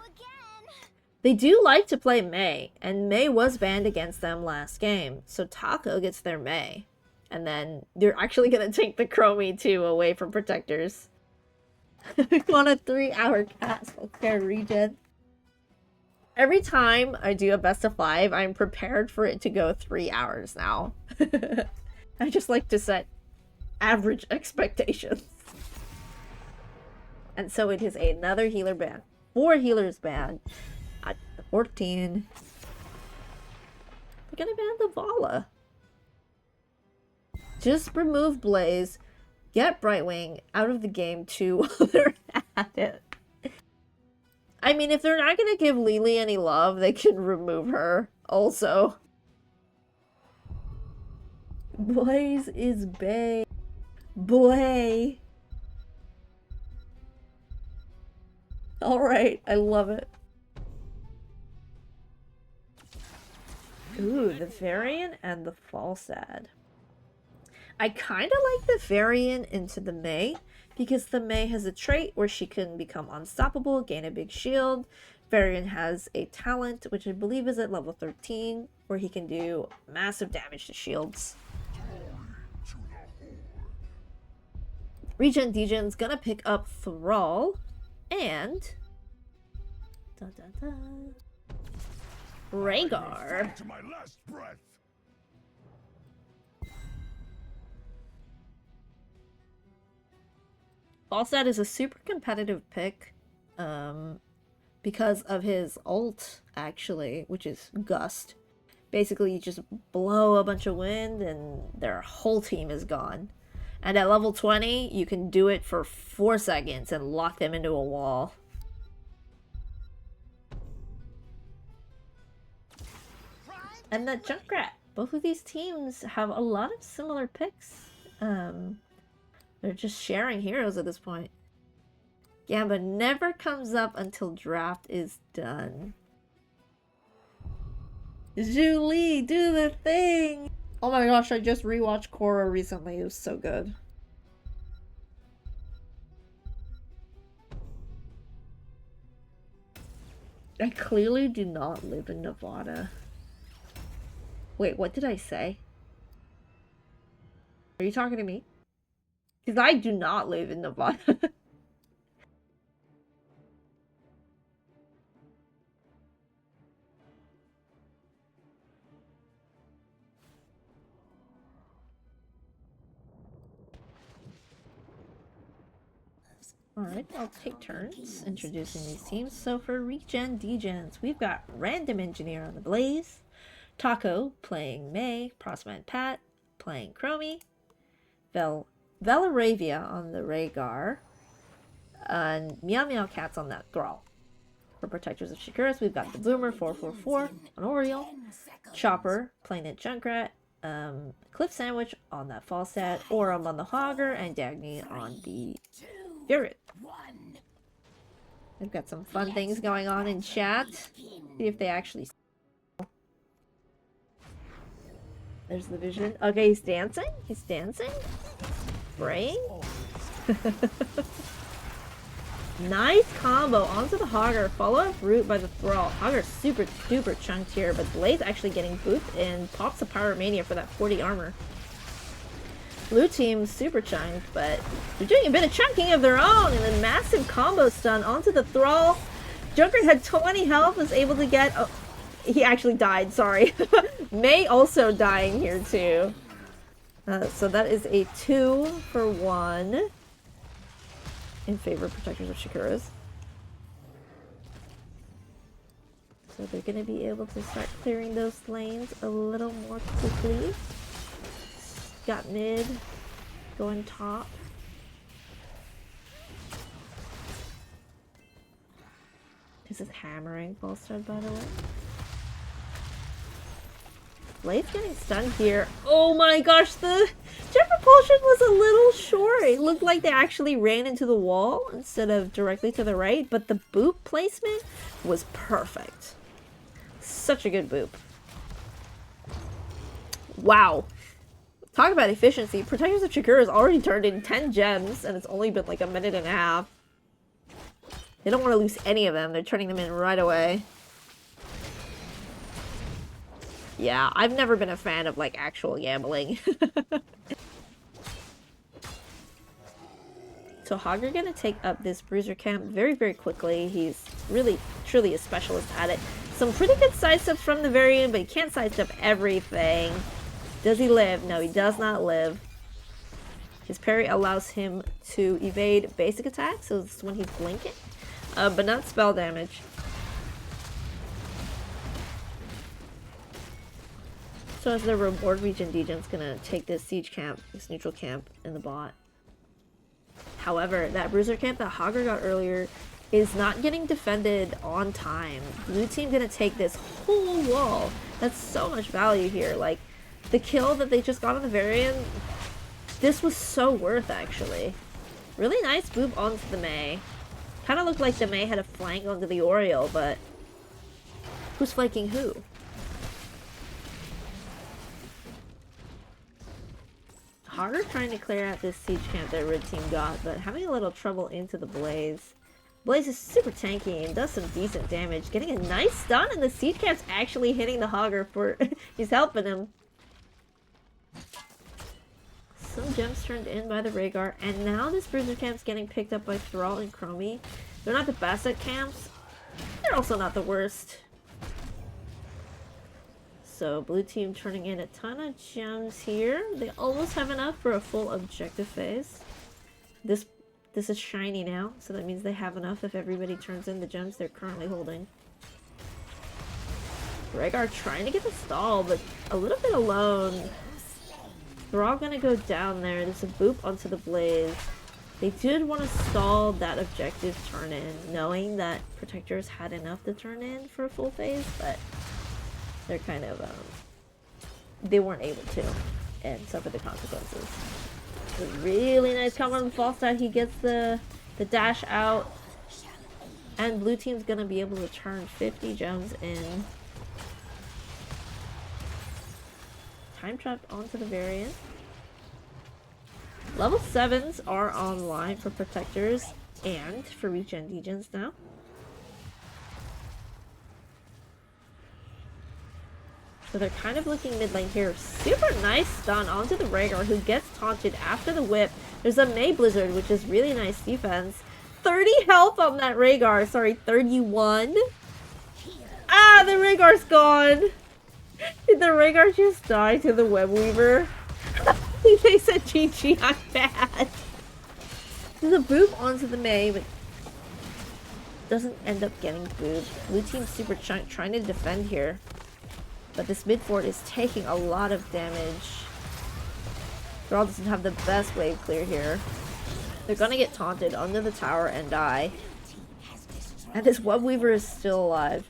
They do like to play Mei, and Mei was banned against them last game. So Taco gets their Mei. And then they're actually going to take the Chromie too away from Protectors. On a 3-hour cast. Okay, ReGen. Every time I do a best of 5, I'm prepared for it to go 3 hours now. I just like to set average expectations. And so it is another healer ban. 4 healers banned at 14. We're gonna ban the Vala. Just remove Blaze, get Brightwing out of the game too while they're at it. I mean, if they're not gonna give Lily any love, they can remove her also. Blaze is bae. Boy. Alright, I love it. Ooh, the variant and the Falsad. I kind of like the variant into the Mei, because the Mei has a trait where she can become unstoppable, gain a big shield. Variant has a talent, which I believe is at level 13, where he can do massive damage to shields. ReGen DeGen's gonna pick up Thrall and Rhaegar. To my last breath. Falstad is a super competitive pick because of his ult, actually, which is Gust. Basically, you just blow a bunch of wind and their whole team is gone. And at level 20, you can do it for 4 seconds and lock them into a wall. And the Junkrat. Both of these teams have a lot of similar picks. They're just sharing heroes at this point. Gamba never comes up until draft is done. Julie, do the thing! Oh my gosh, I just rewatched Korra recently. It was so good. I clearly do not live in Nevada. Wait, what did I say? Are you talking to me? Because I do not live in Nevada. Alright, I'll take turns introducing these teams. So for ReGen DeGens, we've got Random Engineer on the Blaze, Taco playing Mei, Prosman Pat playing Chromie, Velaravia on the Rhaegar, and Meow Meow Cats on that Thrall. For Protectors of Shakuras, we've got the Boomer 444 on Oriole, Chopper playing the Junkrat, Cliff Sandwich on that Falstad, Orem on the Hogger, and Dagny on the Variant. They've got some fun things going on in chat. See if they actually... There's the vision. Okay, he's dancing? He's dancing? Praying? Nice combo onto the Hogger. Follow up root by the Thrall. Hogger's super duper chunked here, but Blade's actually getting booped and pops the Power Mania for that 40 armor. Blue team super chunked, but they're doing a bit of chunking of their own, and then massive combo stun onto the Thrall. Joker had 20 health, was able to get... Oh, he actually died, sorry. May also dying here too. So that is a 2 for 1 in favor of Protectors of Shakuras. So they're going to be able to start clearing those lanes a little more quickly. Got mid, going top. This is hammering full stud, by the way. Blade's getting stunned here. Oh my gosh, the jet propulsion was a little short. It looked like they actually ran into the wall instead of directly to the right, but the boop placement was perfect. Such a good boop. Wow. Talk about efficiency. Protectors of Shakuras has already turned in 10 gems, and it's only been like a minute and a half. They don't want to lose any of them. They're turning them in right away. Yeah, I've never been a fan of, like, actual gambling. So Hogger gonna take up this Bruiser camp very, very quickly. He's really, truly a specialist at it. Some pretty good sidesteps from the variant, but he can't sidestep everything. Does he live? No, he does not live. His parry allows him to evade basic attacks, so it's when he's blinking, but not spell damage. So as the reward ReGen, DeGens gonna take this siege camp, this neutral camp in the bot. However, that bruiser camp that Hogger got earlier is not getting defended on time. Blue team gonna take this whole wall. That's so much value here. Like, the kill that they just got on the variant, this was so worth actually. Really nice boop onto the Mei. Kind of looked like the Mei had a flank onto the Oriole, but who's flanking who? Hogger trying to clear out this siege camp that red team got, but having a little trouble into the Blaze. Blaze is super tanky and does some decent damage, getting a nice stun, and the siege camp's actually hitting the Hogger for he's helping him. Some gems turned in by the Rhaegar, and now this bruiser camp's getting picked up by Thrall and Chromie. They're not the best at camps. They're also not the worst. So blue team turning in a ton of gems here. They almost have enough for a full objective phase. This is shiny now, so that means they have enough if everybody turns in the gems they're currently holding. Rhaegar trying to get the stall, but a little bit alone. They're all gonna go down there. There's a boop onto the Blaze. They did want to stall that objective turn in, knowing that Protectors had enough to turn in for a full phase, but they're kind of, they weren't able to, and suffer the consequences. A really nice combo on the false start. He gets the dash out, and blue team's gonna be able to turn 50 gems in. Time trapped onto the variant. Level 7s are online for Protectors and for ReGen DeGens now. So they're kind of looking mid lane here. Super nice stun onto the Rhaegar, who gets taunted after the whip. There's a Mei Blizzard, which is really nice defense. 30 health on that Rhaegar. Sorry, 31. Ah, the Rhaegar's gone. Did the Rhaegar just die to the Web Weaver? They said GG, I'm bad. There's a boop onto the Mei, but doesn't end up getting booped. Blue team super trying to defend here. But this mid fort is taking a lot of damage. Thrall doesn't have the best wave clear here. They're gonna get taunted under the tower and die. And this Web Weaver is still alive.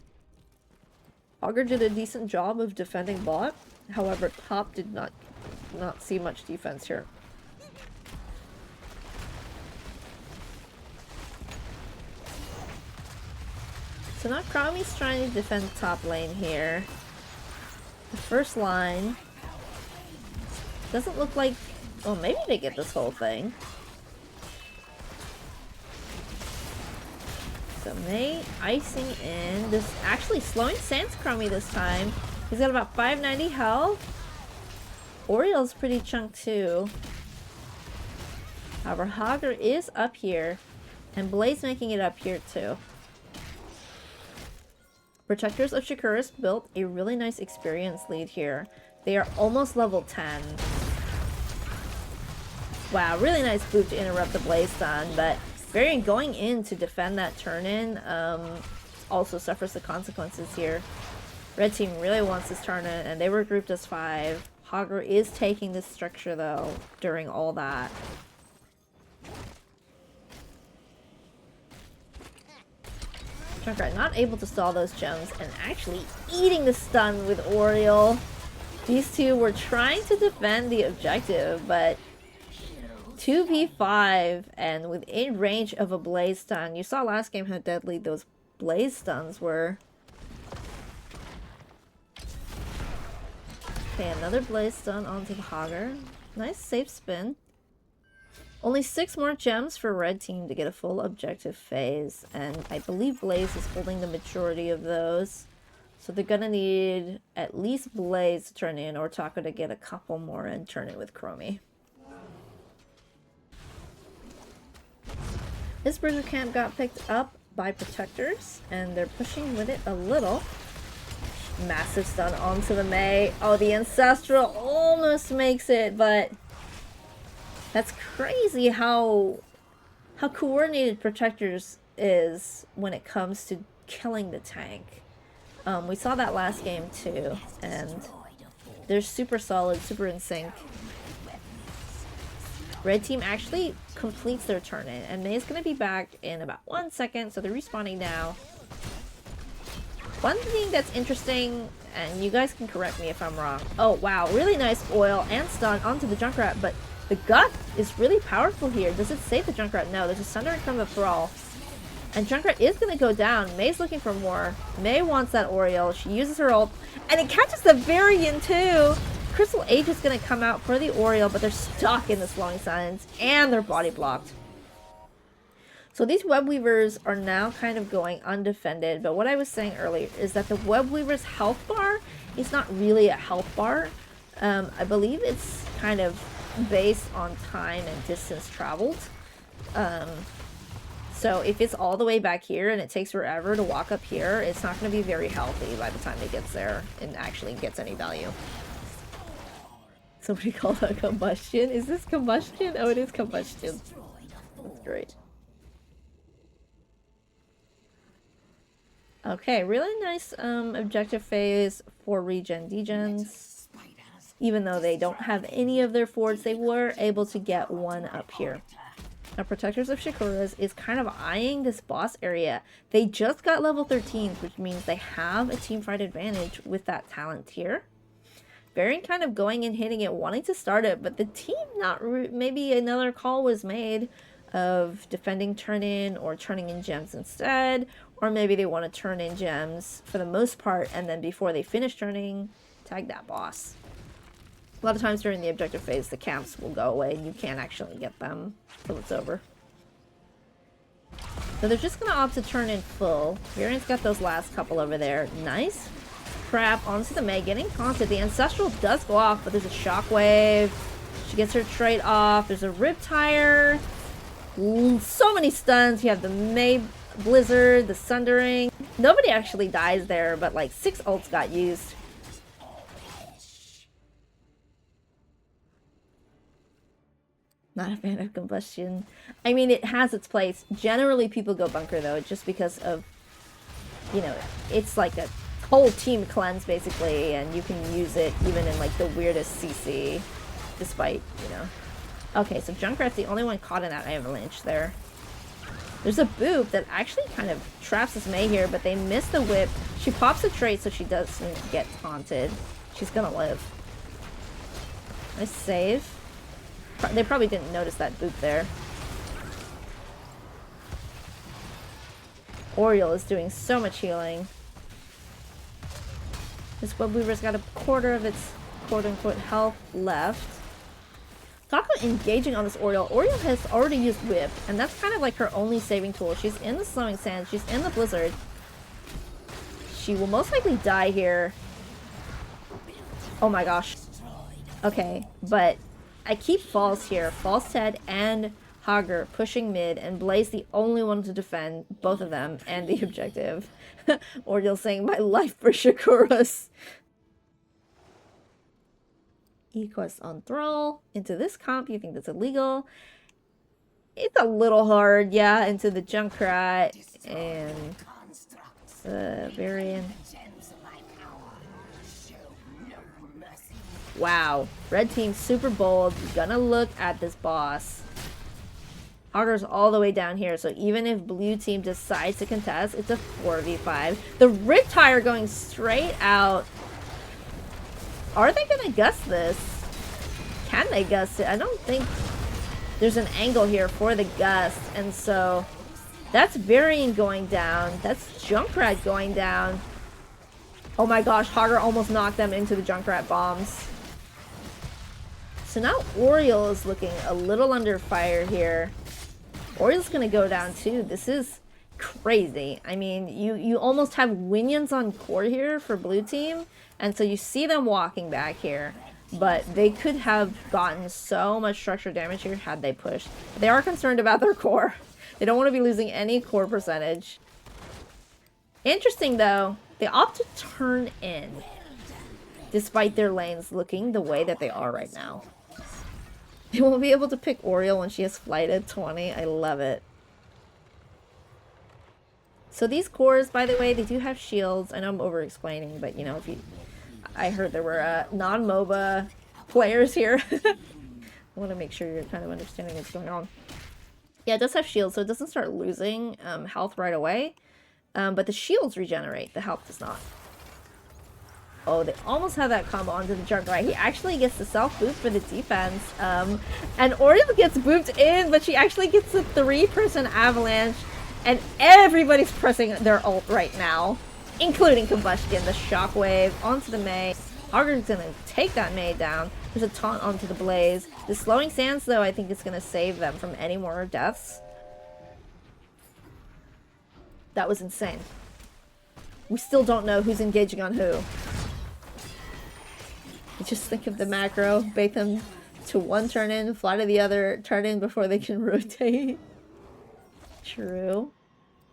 Hogger did a decent job of defending bot. However, top did not see much defense here. So now Krami's trying to defend top lane here. The first line doesn't look like... Oh, maybe they get this whole thing. So Mei icing in. This actually slowing Sans Crummy this time. He's got about 590 health. Oriel's pretty chunk too. However, Hogger is up here. And Blaze making it up here too. Protectors of Shakuras built a really nice experience lead here. They are almost level 10. Wow, really nice boot to interrupt the Blaze stun, but Varian going in to defend that turn-in also suffers the consequences here. Red team really wants this turn-in, and they were grouped as 5. Hogger is taking this structure, though, during all that. Junkrat not able to stall those gems, and actually eating the stun with Oriel. These two were trying to defend the objective, but 2v5 and within range of a Blaze stun. You saw last game how deadly those Blaze stuns were. Okay, another Blaze stun onto the Hogger. Nice safe spin. Only 6 more gems for Red team to get a full objective phase, and I believe Blaze is holding the majority of those. So they're gonna need at least Blaze to turn in, or Taco to get a couple more and turn it with Chromie. This Bruiser camp got picked up by Protectors, and they're pushing with it a little. Massive stun onto the Mei. Oh, the Ancestral almost makes it, but that's crazy how coordinated Protectors is when it comes to killing the tank. We saw that last game too, and they're super solid, super in sync. Red team actually completes their turn-in, and Mei's gonna be back in about 1 second, so they're respawning now. One thing that's interesting, and you guys can correct me if I'm wrong. Oh wow, really nice oil and stun onto the Junkrat, but the gut is really powerful here. Does it save the Junkrat? No, there's a Sundering from the Thrall. And Junkrat is gonna go down. Mei's looking for more. Mei wants that Oriel. She uses her ult, and it catches the Varian too! Crystal Age is going to come out for the Oriel, but they're stuck in the Slowing Silence, and they're body blocked. So these Web Weavers are now kind of going undefended, but what I was saying earlier is that the Web Weaver's health bar is not really a health bar. I believe it's kind of based on time and distance traveled. So if it's all the way back here and it takes forever to walk up here, it's not going to be very healthy by the time it gets there and actually gets any value. Somebody called that combustion. Is this combustion? Oh, it is combustion. That's great. Okay, really nice objective phase for ReGen DeGens. Even though they don't have any of their forts, they were able to get one up here. Now, Protectors of Shakuras is kind of eyeing this boss area. They just got level 13, which means they have a teamfight advantage with that talent tier. Varian kind of going and hitting it, wanting to start it, but the team maybe another call was made of defending turn-in or turning in gems instead, or maybe they want to turn in gems for the most part, and then before they finish turning, tag that boss. A lot of times during the objective phase, the camps will go away, and you can't actually get them till it's over. So they're just going to opt to turn in full. Varian's got those last couple over there. Nice. Crap onto the Mei, getting taunted. The Ancestral does go off, but there's a Shockwave. She gets her trait off. There's a Riptire. So many stuns. You have the Mei Blizzard, the Sundering. Nobody actually dies there, but like 6 ults got used. Not a fan of combustion. I mean, it has its place. Generally, people go bunker though, just because of, you know, it's like a whole team cleanse basically, and you can use it even in like the weirdest CC, despite, you know. Okay, so Junkrat's the only one caught in that avalanche there. There's a boop that actually kind of traps this Mei here, but they miss the whip. She pops a trait so she doesn't get taunted. She's gonna live. Nice save. They probably didn't notice that boop there. Oriole is doing so much healing. This Web Weaver's got a quarter of its quote-unquote health left. Talk about engaging on this Oriole. Oriole has already used Whip, and that's kind of like her only saving tool. She's in the Slowing Sands. She's in the Blizzard. She will most likely die here. Oh my gosh. Okay, but I keep False here. False Ted and Hager pushing mid, and Blaze the only one to defend both of them and the objective. Oriole saying, my life for Shakuras. Equest on Thrall. Into this comp, you think that's illegal? It's a little hard, yeah. Into the Junkrat and Varian. Wow. Red team super bold. Gonna look at this boss. Hager's all the way down here, so even if blue team decides to contest, it's a 4v5. The Riptire going straight out. Are they gonna gust this? Can they gust it? I don't think there's an angle here for the gust, and so that's Varian going down. That's Junkrat going down. Oh my gosh, Hager almost knocked them into the Junkrat bombs. So now Oriole is looking a little under fire here. Oriole's gonna go down too. This is crazy. I mean, you almost have Winions on core here for blue team, and so you see them walking back here, but they could have gotten so much structure damage here had they pushed. They are concerned about their core. They don't want to be losing any core percentage. Interesting though, they opt to turn in despite their lanes looking the way that they are right now. They won't be able to pick Oriole when she has flighted 20. I love it. So these cores, by the way, they do have shields. I know I'm over-explaining, but you know, if you... I heard there were non-MOBA players here. I want to make sure you're kind of understanding what's going on. Yeah, it does have shields, so it doesn't start losing health right away. But the shields regenerate. The health does not. Oh, they almost have that combo onto the Junkrat. He actually gets the self-boop for the defense. And Oriole gets booped in, but she actually gets the 3-person avalanche. And everybody's pressing their ult right now, including Combustion. The Shockwave onto the Mei. Hager's gonna take that Mei down. There's a taunt onto the Blaze. The Slowing Sands, though, I think is gonna save them from any more deaths. That was insane. We still don't know who's engaging on who. Just think of the macro, bait them to one turn in, fly to the other, turn in before they can rotate. True.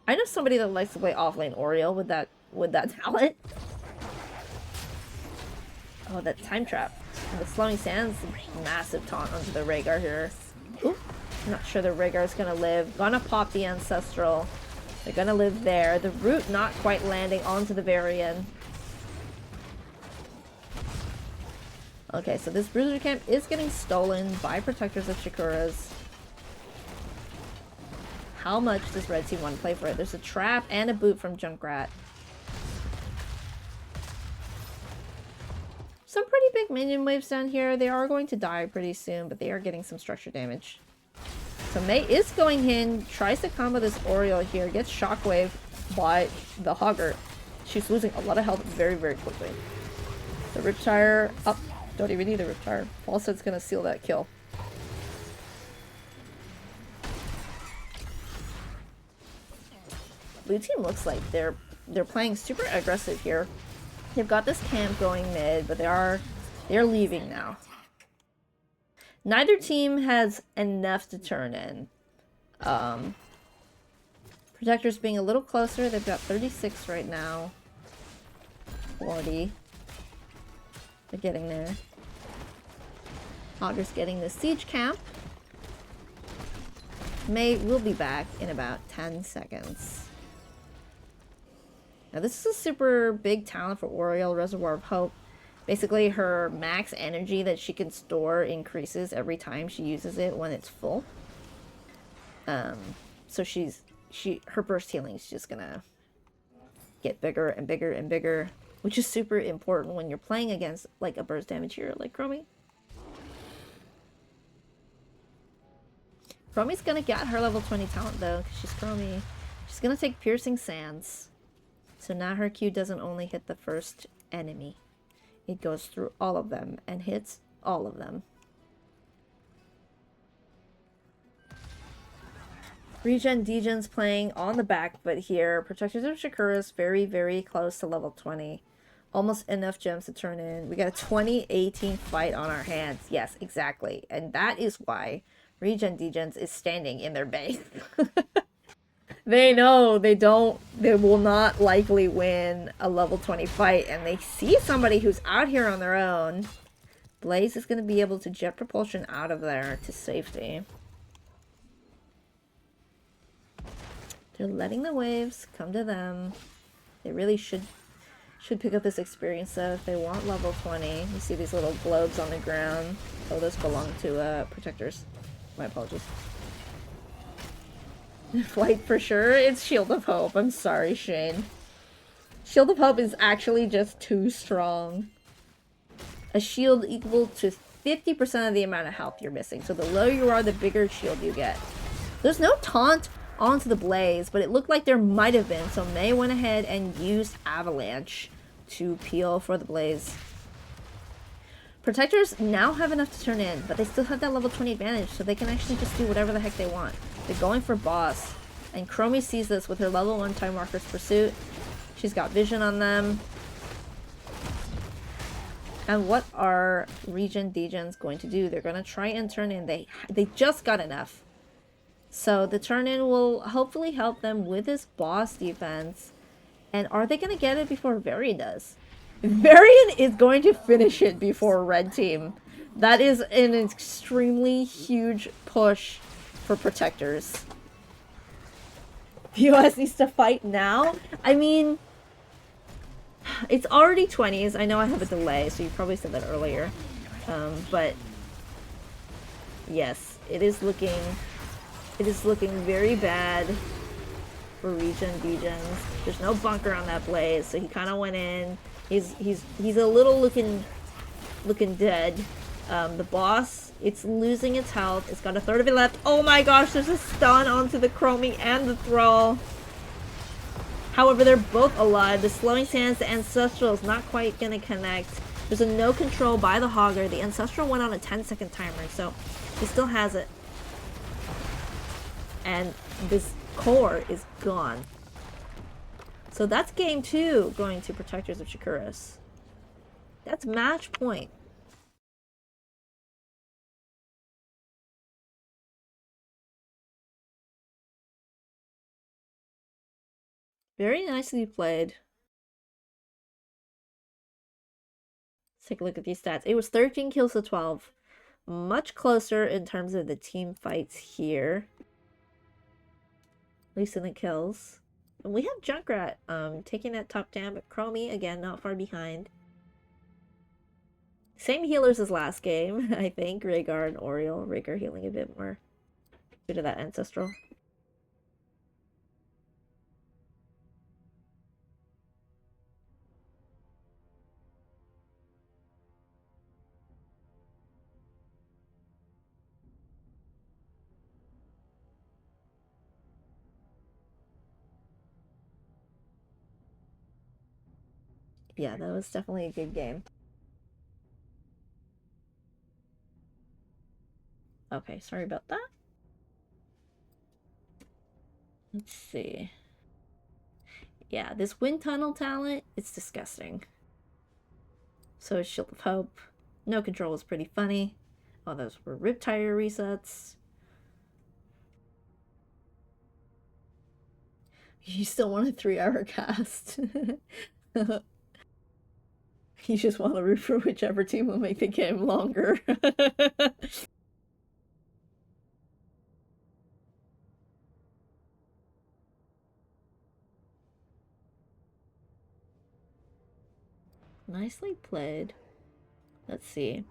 I know somebody that likes to play offlane Oriole with that talent. Oh, that time trap. And the Slowing Sands, massive taunt onto the Rhaegar here. Ooh, I'm not sure the Rhaegar is gonna live. Gonna pop the Ancestral. They're gonna live there. The Root not quite landing onto the Varian. Okay, so this Bruiser Camp is getting stolen by Protectors of Shakuras. How much does Red Team want to play for it? There's a trap and a boot from Junkrat. Some pretty big minion waves down here. They are going to die pretty soon, but they are getting some structure damage. So Mei is going in, tries to combo this Oriole here, gets Shockwave by the Hager. She's losing a lot of health very, very quickly. The Riptire up. Don't even need a Riptire. Falsehead's gonna seal that kill. Blue team looks like they're playing super aggressive here. They've got this camp going mid, but they're leaving now. Neither team has enough to turn in. Protectors being a little closer. They've got 36 right now. 40. They're getting there. Hager's getting the siege camp. Mei will be back in about 10 seconds. Now this is a super big talent for Oriole, Reservoir of Hope. Basically her max energy that she can store increases every time she uses it when it's full. So her burst healing is just gonna get bigger and bigger and bigger, which is super important when you're playing against like a burst damage hero like Chromie. Chromie's gonna get her level 20 talent though, because she's Chromie. She's gonna take Piercing Sands. So now her Q doesn't only hit the first enemy. It goes through all of them and hits all of them. ReGen, DeGens playing on the back foot here. Protectors of Shakuras very, very close to level 20. Almost enough gems to turn in. We got a 2018 fight on our hands. Yes, exactly. And that is why ReGen, DeGens is standing in their base. They know they will not likely win a level 20 fight, and they see somebody who's out here on their own. Blaze is going to be able to jet propulsion out of there to safety. They're letting the waves come to them. They really should pick up this experience though if they want level 20. You see these little globes on the ground. Oh, those belong to protectors. My apologies. Flight for sure. It's Shield of Hope. I'm sorry, Shane. Shield of Hope is actually just too strong. A shield equal to 50% of the amount of health you're missing. So the lower you are, the bigger shield you get. There's no taunt onto the Blaze, but it looked like there might have been. So Mei went ahead and used Avalanche to peel for the Blaze. Protectors now have enough to turn in, but they still have that level 20 advantage, so they can actually just do whatever the heck they want. They're going for boss, and Chromie sees this with her level 1 Time Walker's Pursuit. She's got vision on them. And what are ReGen, DeGens going to do? They're going to try and turn in. They just got enough. So the turn in will hopefully help them with this boss defense. And are they going to get it before Varian does? Varian is going to finish it before Red Team. That is an extremely huge push for Protectors. US needs to fight now? I mean, it's already 20s. I know I have a delay, so you probably said that earlier. But yes, it is looking very bad for ReGen, DeGens. There's no bunker on that Blaze, so he kind of went in. He's a little looking dead. The boss, it's losing its health. It's got a third of it left. Oh my gosh, there's a stun onto the Chromie and the Thrall. However, they're both alive. The Slowing Sands, the Ancestral is not quite gonna connect. There's a no control by the Hogger. The Ancestral went on a 10-second timer, so he still has it. And this core is gone. So that's game 2 going to Protectors of Shakuras. That's match point. Very nicely played. Let's take a look at these stats. It was 13 kills to 12. Much closer in terms of the team fights here. At least in the kills. And we have Junkrat taking that top down, but Chromie, again, not far behind. Same healers as last game, I think. Rhaegar and Oriole. Rhaegar healing a bit more due to that Ancestral. Yeah, that was definitely a good game. Okay, sorry about that. Let's see. Yeah, this wind tunnel talent, it's disgusting. So is Shield of Hope. No control was pretty funny. Oh, those were rip tire resets. You still want a 3-hour cast. You just want to root for whichever team will make the game longer. Nicely played. Let's see.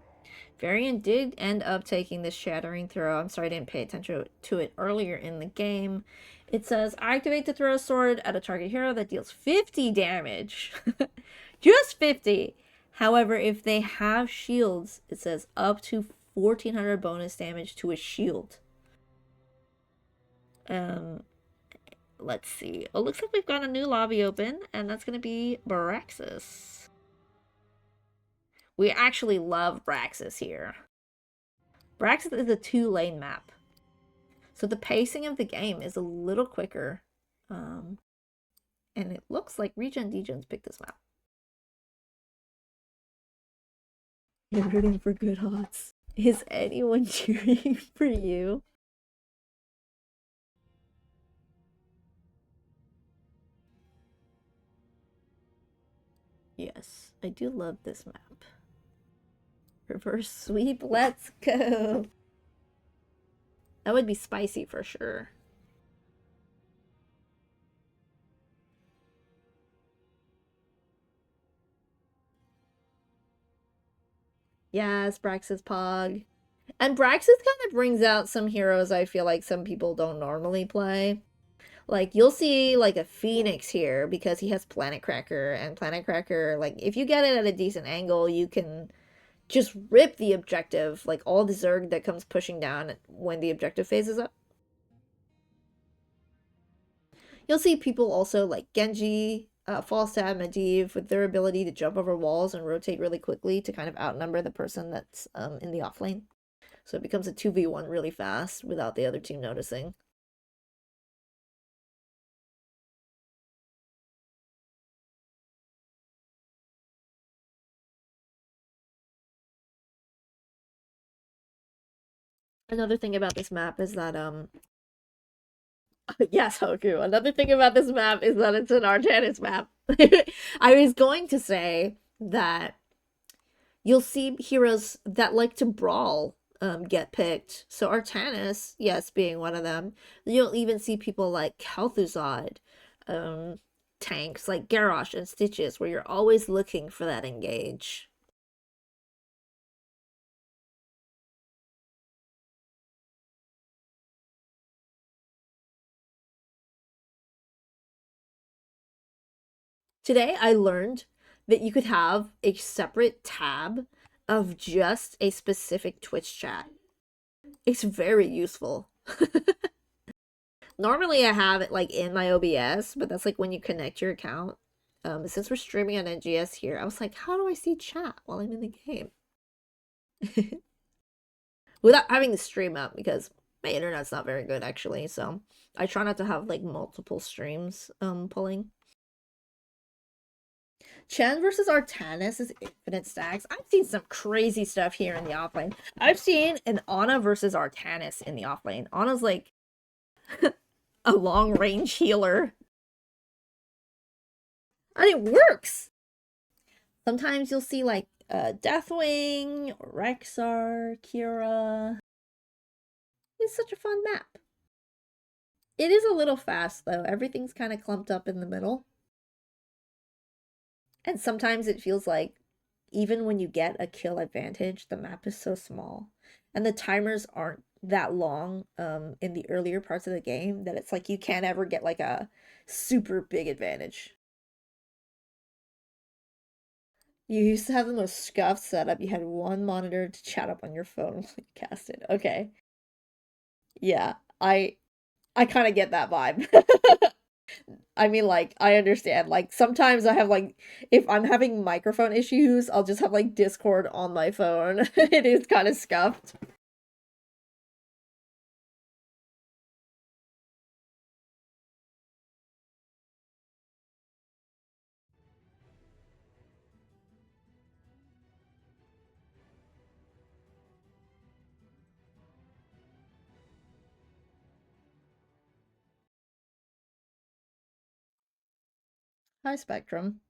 Varian did end up taking this Shattering Throw. I'm sorry I didn't pay attention to it earlier in the game. It says, activate the throw sword at a target hero that deals 50 damage. Just 50. However, if they have shields, it says up to 1400 bonus damage to a shield. Let's see. Oh, looks like we've got a new lobby open, and that's gonna be Braxis. We actually love Braxis here. Braxis is a 2-lane map. So the pacing of the game is a little quicker. And it looks like ReGen DeGens picked this map. You're rooting for good odds. Is anyone cheering for you? Yes, I do love this map. Reverse sweep, let's go! That would be spicy for sure. Yes, Braxis Pog. And Braxis kind of brings out some heroes I feel like some people don't normally play. Like, you'll see, like, a Phoenix here because he has Planet Cracker, and Planet Cracker, like, if you get it at a decent angle, you can just rip the objective, like, all the Zerg that comes pushing down when the objective phases up. You'll see people also like Genji, Falstad, Medivh with their ability to jump over walls and rotate really quickly to kind of outnumber the person that's in the off lane. So it becomes a 2v1 really fast without the other team noticing. Another thing about this map is that yes, Hoku. Another thing about this map is that it's an Artanis map. I was going to say that you'll see heroes that like to brawl get picked. So Artanis, yes, being one of them. You'll even see people like Kel'Thuzad, tanks like Garrosh and Stitches, where you're always looking for that engage. Today I learned that you could have a separate tab of just a specific Twitch chat. It's very useful. Normally I have it like in my OBS, but that's like when you connect your account. Since we're streaming on NGS here, I was like, how do I see chat while I'm in the game? Without having the stream up because my internet's not very good actually, so I try not to have like multiple streams pulling. Chen versus Artanis is infinite stacks. I've seen some crazy stuff here in the offlane. I've seen an Ana versus Artanis in the offlane. Ana's like a long range healer. And it works! Sometimes you'll see like Deathwing, or Rexar, Kira. It's such a fun map. It is a little fast though. Everything's kind of clumped up in the middle. And sometimes it feels like even when you get a kill advantage, the map is so small. And the timers aren't that long in the earlier parts of the game that it's like you can't ever get like a super big advantage. You used to have the most scuffed setup. You had one monitor to chat up on your phone while you cast it. Okay. Yeah, I kind of get that vibe. I mean, like, I understand. Like, sometimes I have, like, if I'm having microphone issues, I'll just have, like, Discord on my phone. It is kind of scuffed. Hi, Spectrum.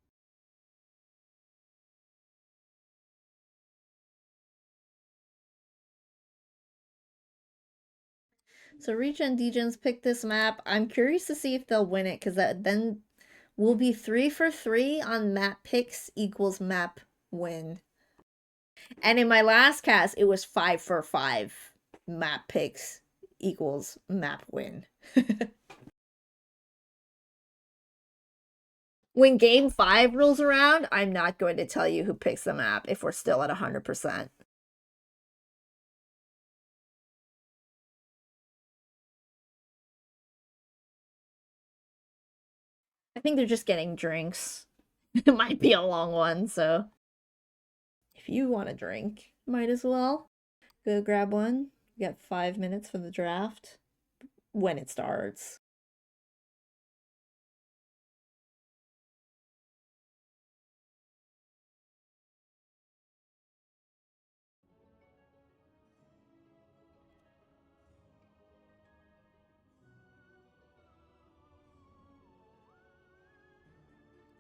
So ReGen DeGens picked this map. I'm curious to see if they'll win it, because that then will be 3 for 3 on map picks equals map win. And in my last cast, it was 5 for 5 map picks equals map win. When game 5 rolls around, I'm not going to tell you who picks the map if we're still at 100%. I think they're just getting drinks. It might be a long one, so if you want a drink, might as well go grab one. You got 5 minutes for the draft when it starts.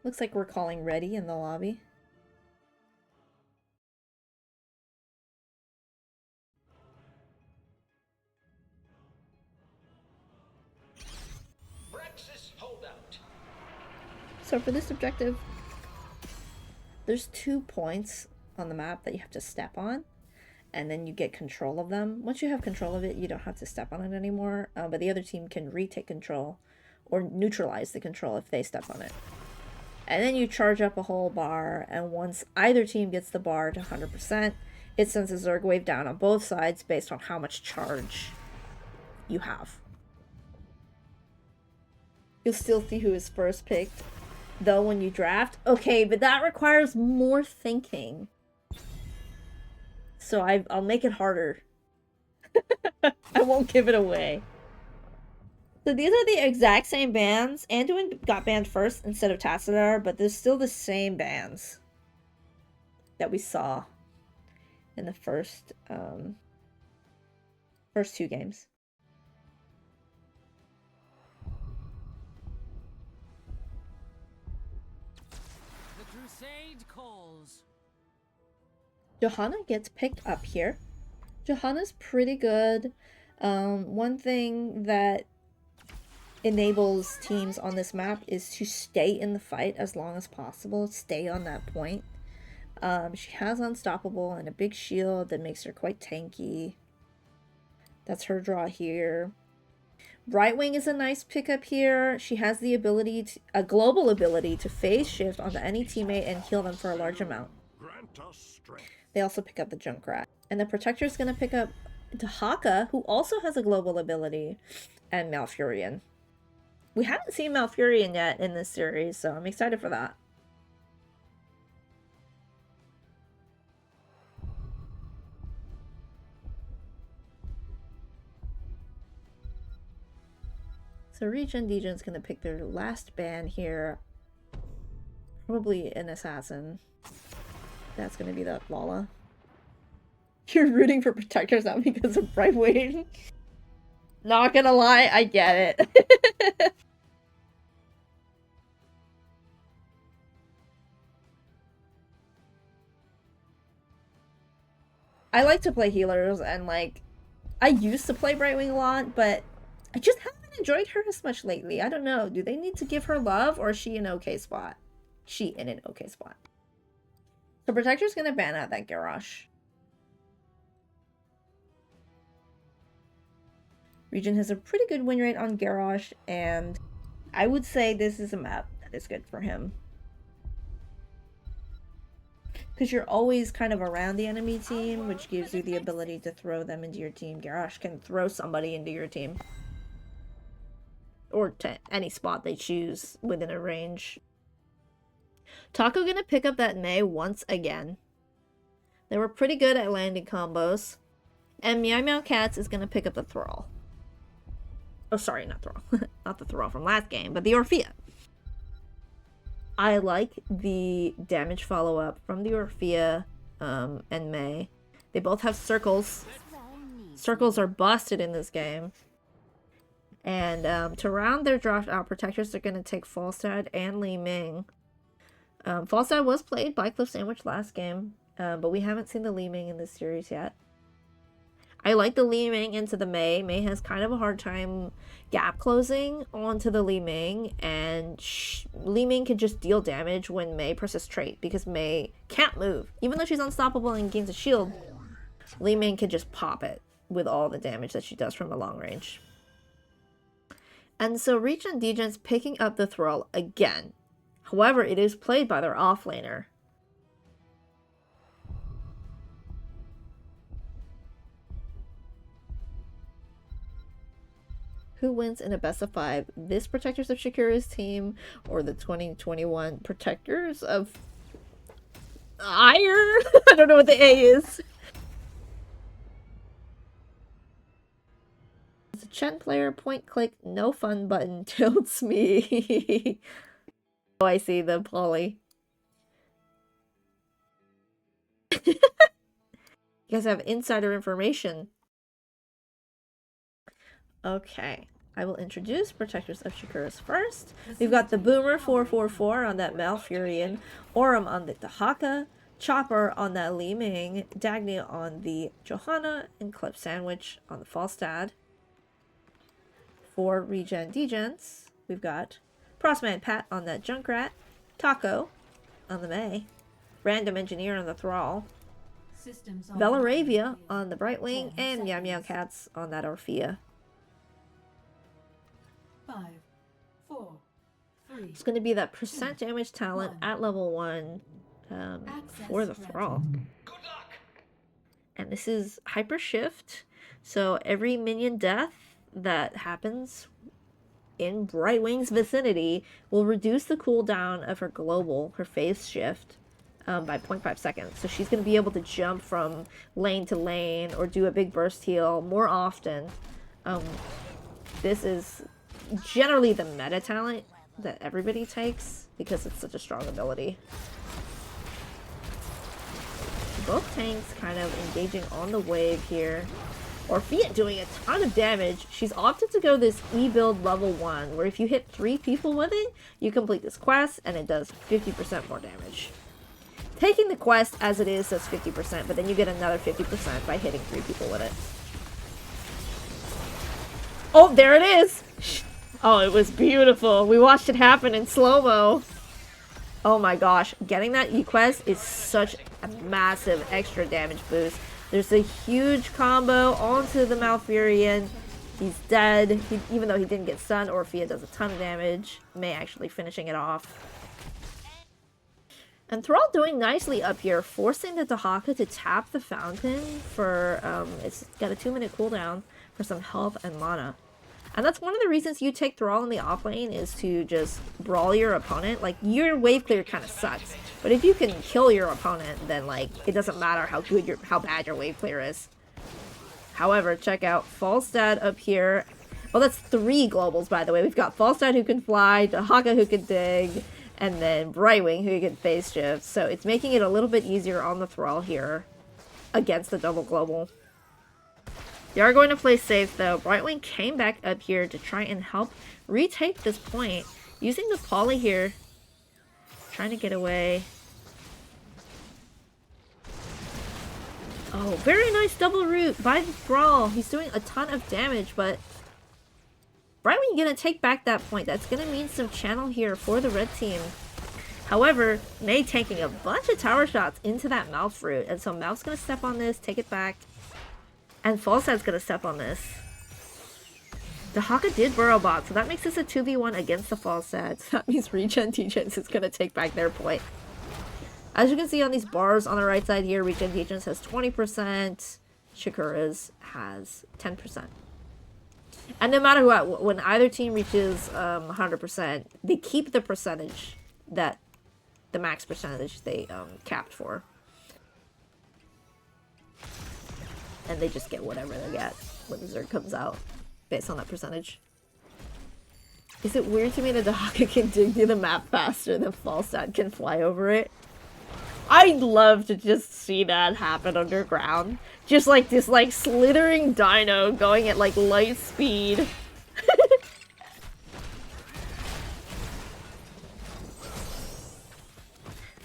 Looks like we're calling ready in the lobby. So for this objective, there's 2 points on the map that you have to step on, and then you get control of them. Once you have control of it, you don't have to step on it anymore, but the other team can retake control or neutralize the control if they step on it. And then you charge up a whole bar, and once either team gets the bar to 100%, it sends a Zerg wave down on both sides based on how much charge you have. You'll still see who is first picked, though, when you draft. Okay, but that requires more thinking. So I'll make it harder. I won't give it away. So these are the exact same bands. Anduin got banned first instead of Tassadar, but they're still the same bands that we saw in the first 2 games. The crusade calls. Johanna gets picked up here. Johanna's pretty good. One thing that enables teams on this map is to stay in the fight as long as possible. Stay on that point. She has Unstoppable and a big shield that makes her quite tanky. That's her draw here. Brightwing is a nice pickup here. She has the ability, a global ability, to phase shift onto any teammate and heal them for a large amount. They also pick up the Junkrat. And the Protector is going to pick up Tahaka, who also has a global ability, and Malfurion. We haven't seen Malfurion yet in this series, so I'm excited for that. So ReGen, DeGens going to pick their last ban here. Probably an assassin. That's going to be that Lala. You're rooting for Protectors not because of Brightwing. Not gonna lie, I get it. I like to play healers, and like, I used to play Brightwing a lot, but I just haven't enjoyed her as much lately. I don't know. Do they need to give her love, or is she in an okay spot? She in an okay spot. So Protector's gonna ban out that Garrosh. ReGen has a pretty good win rate on Garrosh, and I would say this is a map that is good for him. Because you're always kind of around the enemy team, which gives you the ability to throw them into your team. Garrosh can throw somebody into your team. Or to any spot they choose within a range. Taco gonna pick up that Mei once again. They were pretty good at landing combos. And Meow Meow Cats is gonna pick up the Thrall. Oh, sorry, not Thrall. Not the Thrall from last game, but the Orphea. I like the damage follow-up from the Orphea and Mei. They both have circles. Circles are busted in this game. And to round their draft out, Protectors are going to take Falstad and Li Ming. Falstad was played by Cliff Sandwich last game, but we haven't seen the Li Ming in this series yet. I like the Li Ming into the Mei. Mei has kind of a hard time gap closing onto the Li Ming, and Li Ming can just deal damage when Mei presses trait, because Mei can't move. Even though she's unstoppable and gains a shield, Li Ming can just pop it with all the damage that she does from a long range. And so ReGen DeGen's picking up the Thrall again. However, it is played by their offlaner. Who who wins in a best of 5? This Protectors of Shakuras team or the 2021 Protectors of Ire? I don't know what the A is. The Chen player point click no fun button tilts me. Oh, I see the poly. You guys have insider information. Okay, I will introduce Protectors of Shakuras first. We've got the Boomer 444 on that Malfurion, Aurum on the Dahaka, Chopper on that Li Ming, Dagny on the Johanna, and Clip Sandwich on the Falstad. For ReGen DeGens, we've got Frostman Pat on that Junkrat, Taco on the May, Random Engineer on the Thrall, Velaravia on the Brightwing, and Meow Meow Cats on that Orphea. 5, 4, 3. It's going to be that percent damage talent at level 1 for the Thrall. And this is Hyper Shift, so every minion death that happens in Brightwing's vicinity will reduce the cooldown of her global, her phase shift, by 0.5 seconds. So she's going to be able to jump from lane to lane or do a big burst heal more often. This is generally the meta talent that everybody takes because it's such a strong ability. Both tanks kind of engaging on the wave here. Orphea doing a ton of damage. She's opted to go this E-build level 1, where if you hit 3 people with it, you complete this quest, and it does 50% more damage. Taking the quest as it is does 50%, but then you get another 50% by hitting 3 people with it. Oh, there it is! Oh, it was beautiful. We watched it happen in slow-mo. Oh my gosh, getting that E-quest is such a massive extra damage boost. There's a huge combo onto the Malfurion. He's dead. Even though he didn't get stunned, Orphea does a ton of damage. May actually finishing it off. And Thrall doing nicely up here, forcing the Dahaka to tap the fountain for, it's got a 2-minute cooldown for some health and mana. And that's one of the reasons you take Thrall in the off lane is to just brawl your opponent. Like, your wave clear kind of sucks. But if you can kill your opponent, then, like, it doesn't matter how bad your wave clear is. However, check out Falstad up here. Well, that's 3 globals, by the way. We've got Falstad who can fly, Dahaka who can dig, and then Brightwing who can phase shift. So it's making it a little bit easier on the Thrall here against the double global. They are going to play safe, though. Brightwing came back up here to try and help retake this point. Using the poly here. Trying to get away. Oh, very nice double root by the Thrall. He's doing a ton of damage, but Brightwing gonna take back that point. That's gonna mean some channel here for the red team. However, May taking a bunch of tower shots into that Mouth root, and so Mouth's gonna step on this, take it back. And Falstad's gonna step on this. Dahaka did burrow bot, so that makes this a 2v1 against the Falstad. So that means ReGen DeGens is gonna take back their point. As you can see on these bars on the right side here, ReGen DeGens has 20%, Shakuras has 10%. And no matter what, when either team reaches 100%, they keep the percentage that the max percentage they capped for. And they just get whatever they get when the Zerg comes out, based on that percentage. Is it weird to me that Dahaka can dig through the map faster than Falstad can fly over it? I'd love to just see that happen underground. Just like this like slithering dino going at like light speed.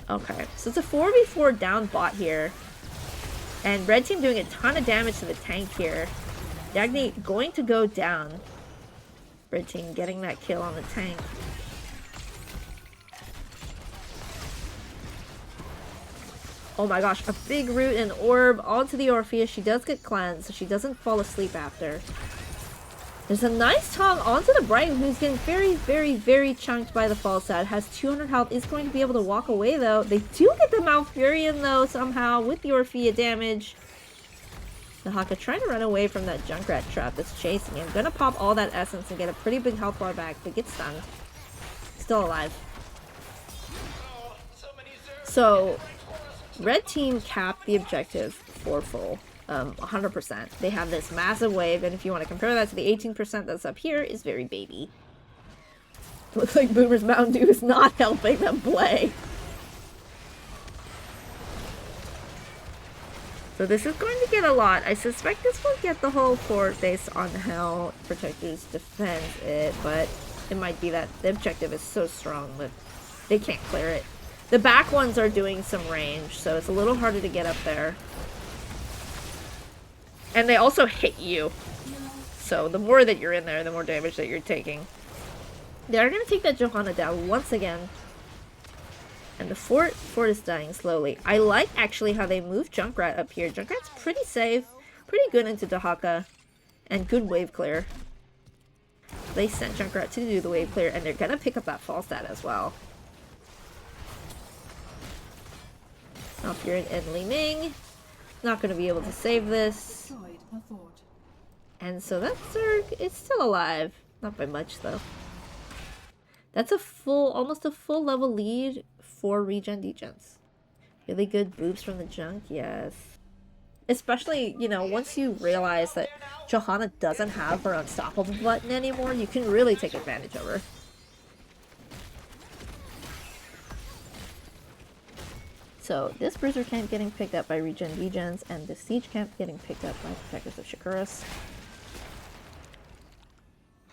Okay, so it's a 4v4 down bot here. And red team doing a ton of damage to the tank here. Dagny going to go down. Red team getting that kill on the tank. Oh my gosh, a big root and orb onto the Orphea. She does get cleansed, so she doesn't fall asleep after. There's a nice tong onto the Bright, who's getting very, very, very chunked by the Falstad. Has 200 health, is going to be able to walk away though. They do get the Malfurion though, somehow, with the Orphea damage. The Haka trying to run away from that Junkrat trap that's chasing him. Gonna pop all that essence and get a pretty big health bar back, but gets stunned. Still alive. So, red team capped the objective for full. 100%. They have this massive wave, and if you want to compare that to the 18% that's up here, is very baby. Looks like Boomer's Mountain Dew is not helping them play. So this is going to get a lot. I suspect this will get the whole fort based on how Protectors defend it, but it might be that the objective is so strong that they can't clear it. The back ones are doing some range, so it's a little harder to get up there. And they also hit you. So the more that you're in there, the more damage that you're taking. They are going to take that Johanna down once again. And the fort is dying slowly. I like actually how they move Junkrat up here. Junkrat's pretty safe, pretty good into Dahaka, and good wave clear. They sent Junkrat to do the wave clear, and they're gonna pick up that fall stat as well. Up here in Li Ming, not gonna be able to save this. And so that Zerg is still alive, not by much though. That's a almost a full level lead for ReGen DeGens. Really good boobs from the junk, yes. Especially, you know, once you realize that Johanna doesn't have her unstoppable button anymore, you can really take advantage of her. So, this Bruiser camp getting picked up by ReGen DeGens, and the Siege camp getting picked up by Protectors of Shakuras.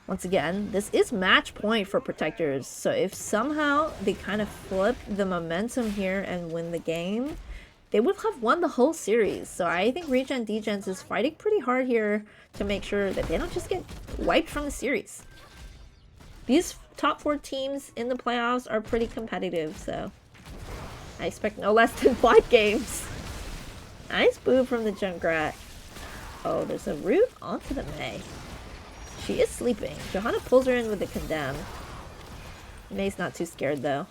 Once again, this is match point for Protectors, so if somehow they kind of flip the momentum here and win the game, they would have won the whole series. So I think ReGen DeGens is fighting pretty hard here to make sure that they don't just get wiped from the series. These top 4 teams in the playoffs are pretty competitive, so I expect no less than 5 games. Nice boob from the Junkrat. Oh, there's a root onto the Mei. She is sleeping. Johanna pulls her in with the Condemn. Mei's not too scared though.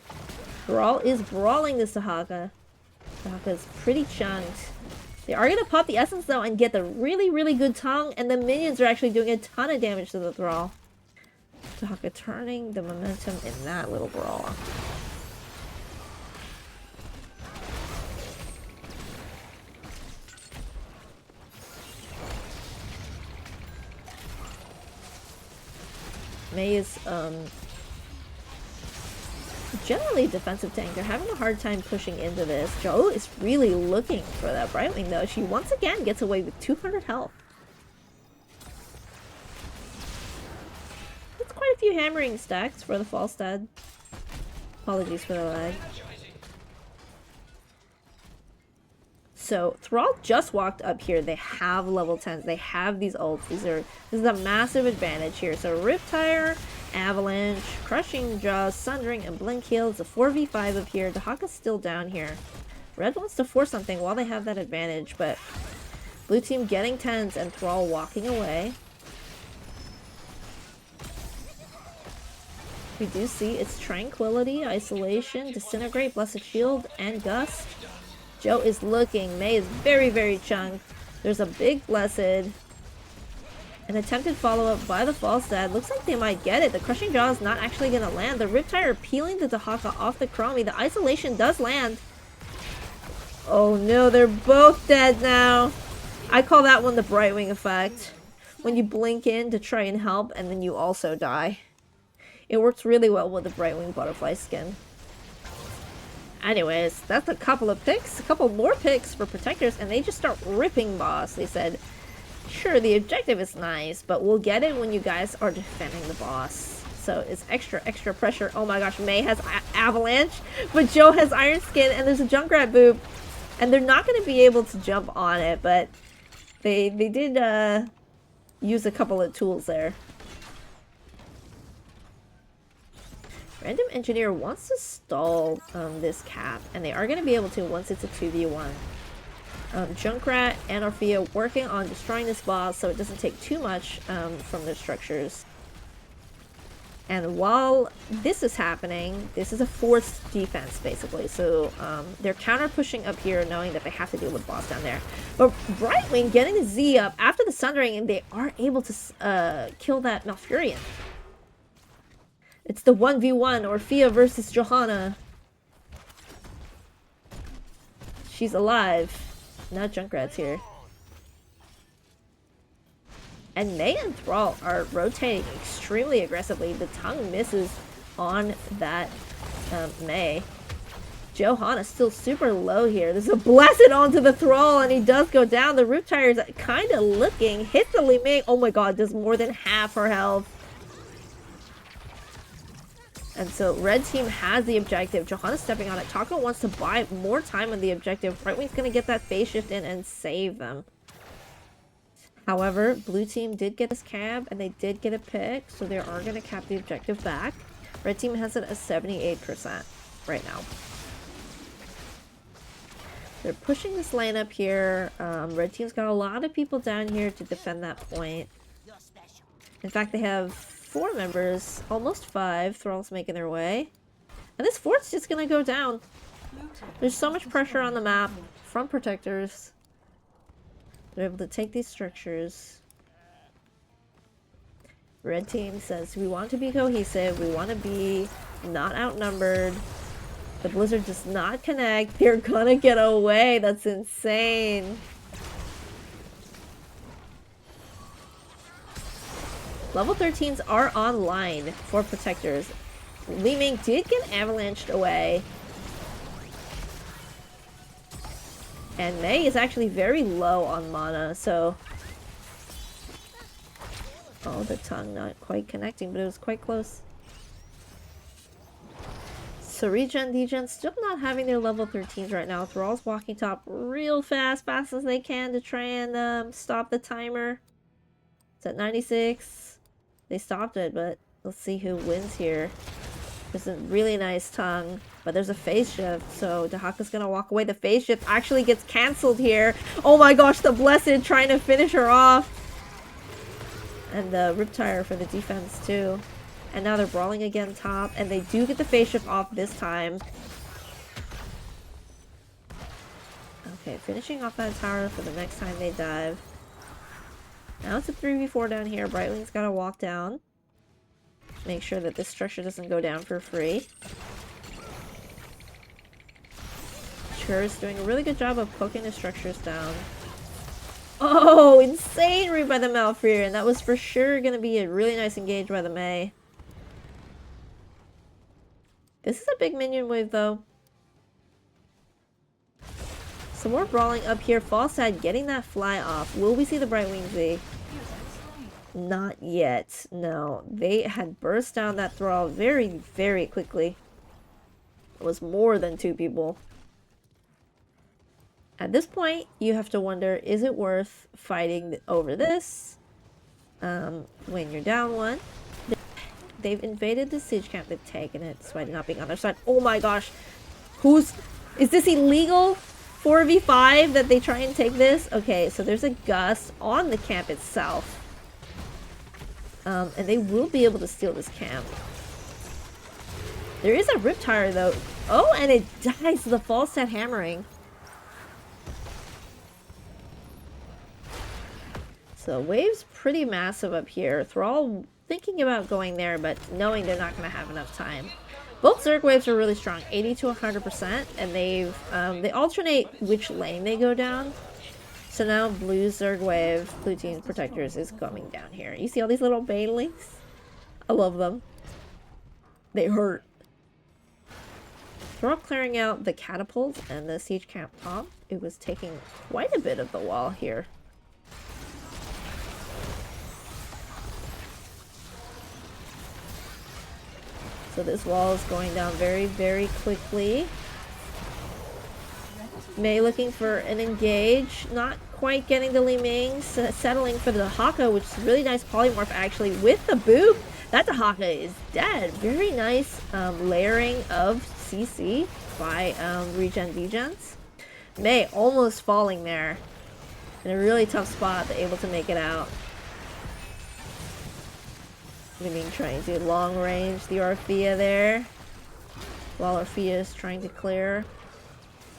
Brawl is brawling this Dahaka. Dahaka's pretty chunked. They are going to pop the essence though and get the really, really good tongue, and the minions are actually doing a ton of damage to the Thrall. Dahaka turning the momentum in that little brawl. Mei is generally a defensive tank. They're having a hard time pushing into this. Jo is really looking for that Brightwing though. She once again gets away with 200 health. That's quite a few hammering stacks for the Falstad. Apologies for the lag. So Thrall just walked up here. They have level 10s. They have these ults. This is a massive advantage here. So Riptire, Avalanche, Crushing Jaws, Sundering, and Blink Heal. It's a 4v5 up here. Dahaka's still down here. Red wants to force something while they have that advantage, but blue team getting 10s and Thrall walking away. We do see it's Tranquility, Isolation, Disintegrate, Blessed Shield, and Gust. Jo is looking. Mei is very, very chunked. There's a big Blessed. An attempted follow-up by the Falstad. Looks like they might get it. The Crushing Jaw is not actually going to land. The Riptire peeling the Dahaka off the Chromie. The Isolation does land. Oh no, they're both dead now. I call that one the Brightwing effect. When you blink in to try and help, and then you also die. It works really well with the Brightwing Butterfly skin. Anyways, that's a couple of picks. A couple more picks for Protectors, and they just start ripping boss. They said, sure, the objective is nice, but we'll get it when you guys are defending the boss. So it's extra pressure. Oh my gosh, Mei has Avalanche, but Jo has Iron Skin, and there's a Junkrat boop. And they're not going to be able to jump on it, but they did use a couple of tools there. Random Engineer wants to stall this cap, and they are going to be able to once it's a 2v1. Junkrat and Orphea working on destroying this boss so it doesn't take too much from their structures. And while this is happening, this is a forced defense, basically. So they're counter-pushing up here, knowing that they have to deal with boss down there. But Brightwing getting the Z up after the Sundering, and they are able to kill that Malfurion. It's the 1v1, Orphea versus Johanna. She's alive. Not Junkrat's here. And Mei and Thrall are rotating extremely aggressively. The tongue misses on that Mei. Johanna's still super low here. There's a blessed onto the Thrall, and he does go down. The Riptire is kind of looking. Hits the Li Ming. Oh my god, does more than half her health. And so red team has the objective. Johanna's stepping on it. Taco wants to buy more time on the objective. Brightwing's going to get that phase shift in and save them. However, blue team did get this cab, and they did get a pick, so they are going to cap the objective back. Red team has it at 78% right now. They're pushing this lane up here. Red team's got a lot of people down here to defend that point. In fact, they have 4 members, almost 5. Thrall's making their way. And this fort's just going to go down. There's so much pressure on the map from protectors. They're able to take these structures. Red team says, we want to be cohesive. We want to be not outnumbered. The blizzard does not connect. They're gonna get away. That's insane. Level 13s are online for protectors. Li Ming did get avalanched away. And Mei is actually very low on mana, so... Oh, the tongue not quite connecting, but it was quite close. So ReGen, DeGens still not having their level 13s right now. Thrall's walking top real fast as they can to try and stop the timer. It's at 96. They stopped it, but let's see who wins here. There's a really nice tongue, but there's a phase shift, so Dahaka's gonna walk away. The phase shift actually gets cancelled here. Oh my gosh, the Blessed trying to finish her off. And the Riptire for the defense too. And now they're brawling again top, and they do get the phase shift off this time. Okay, finishing off that tower for the next time they dive. Now it's a 3v4 down here. Brightwing's gotta walk down. Make sure that this structure doesn't go down for free. Shakuras doing a really good job of poking the structures down. Oh, insane read by the Malfurion, and that was for sure gonna be a really nice engage by the Mei. This is a big minion wave, though. Some more brawling up here. Falside getting that fly off. Will we see the Brightwing Z? Not yet. No. They had burst down that Thrall very, very quickly. It was more than 2 people. At this point, you have to wonder, is it worth fighting over this? When you're down 1. They've invaded the siege camp. They've taken it despite not being on their side. Oh my gosh. Is this illegal? 4v5 that they try and take this? Okay, so there's a gust on the camp itself. And they will be able to steal this camp. There is a Riptire though. Oh, and it dies to the false set hammering. So wave's pretty massive up here. Thrall thinking about going there, but knowing they're not going to have enough time. Both Zerg waves are really strong, 80 to 100%, and they alternate which lane they go down. So now blue Zerg wave, blue team protectors is coming down here. You see all these little banelings? I love them. They hurt. Thrall clearing out the catapults and the siege camp top. It was taking quite a bit of the wall here. So this wall is going down very, very quickly. Mei looking for an engage. Not quite getting the Li Ming. Settling for the Haka, which is a really nice polymorph actually with the boop. That Haka is dead. Very nice layering of CC by ReGen DeGens. Mei almost falling there. In a really tough spot, they're able to make it out. Liming trying to long range the Orphea there. While Orphea is trying to clear.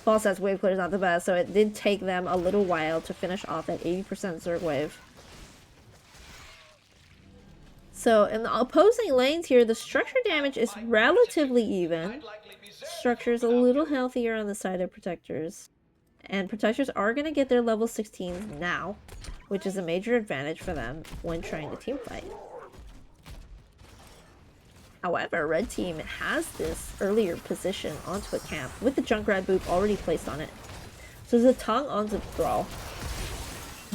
Falset's wave clear is not the best, so it did take them a little while to finish off that 80% Zerg wave. So in the opposing lanes here, the structure damage is relatively even. Structure is a little healthier on the side of Protectors. And Protectors are going to get their level 16s now, which is a major advantage for them when trying to teamfight. However, Red Team has this earlier position onto a camp with the Junkrat boop already placed on it. So there's a tongue onto the Thrall.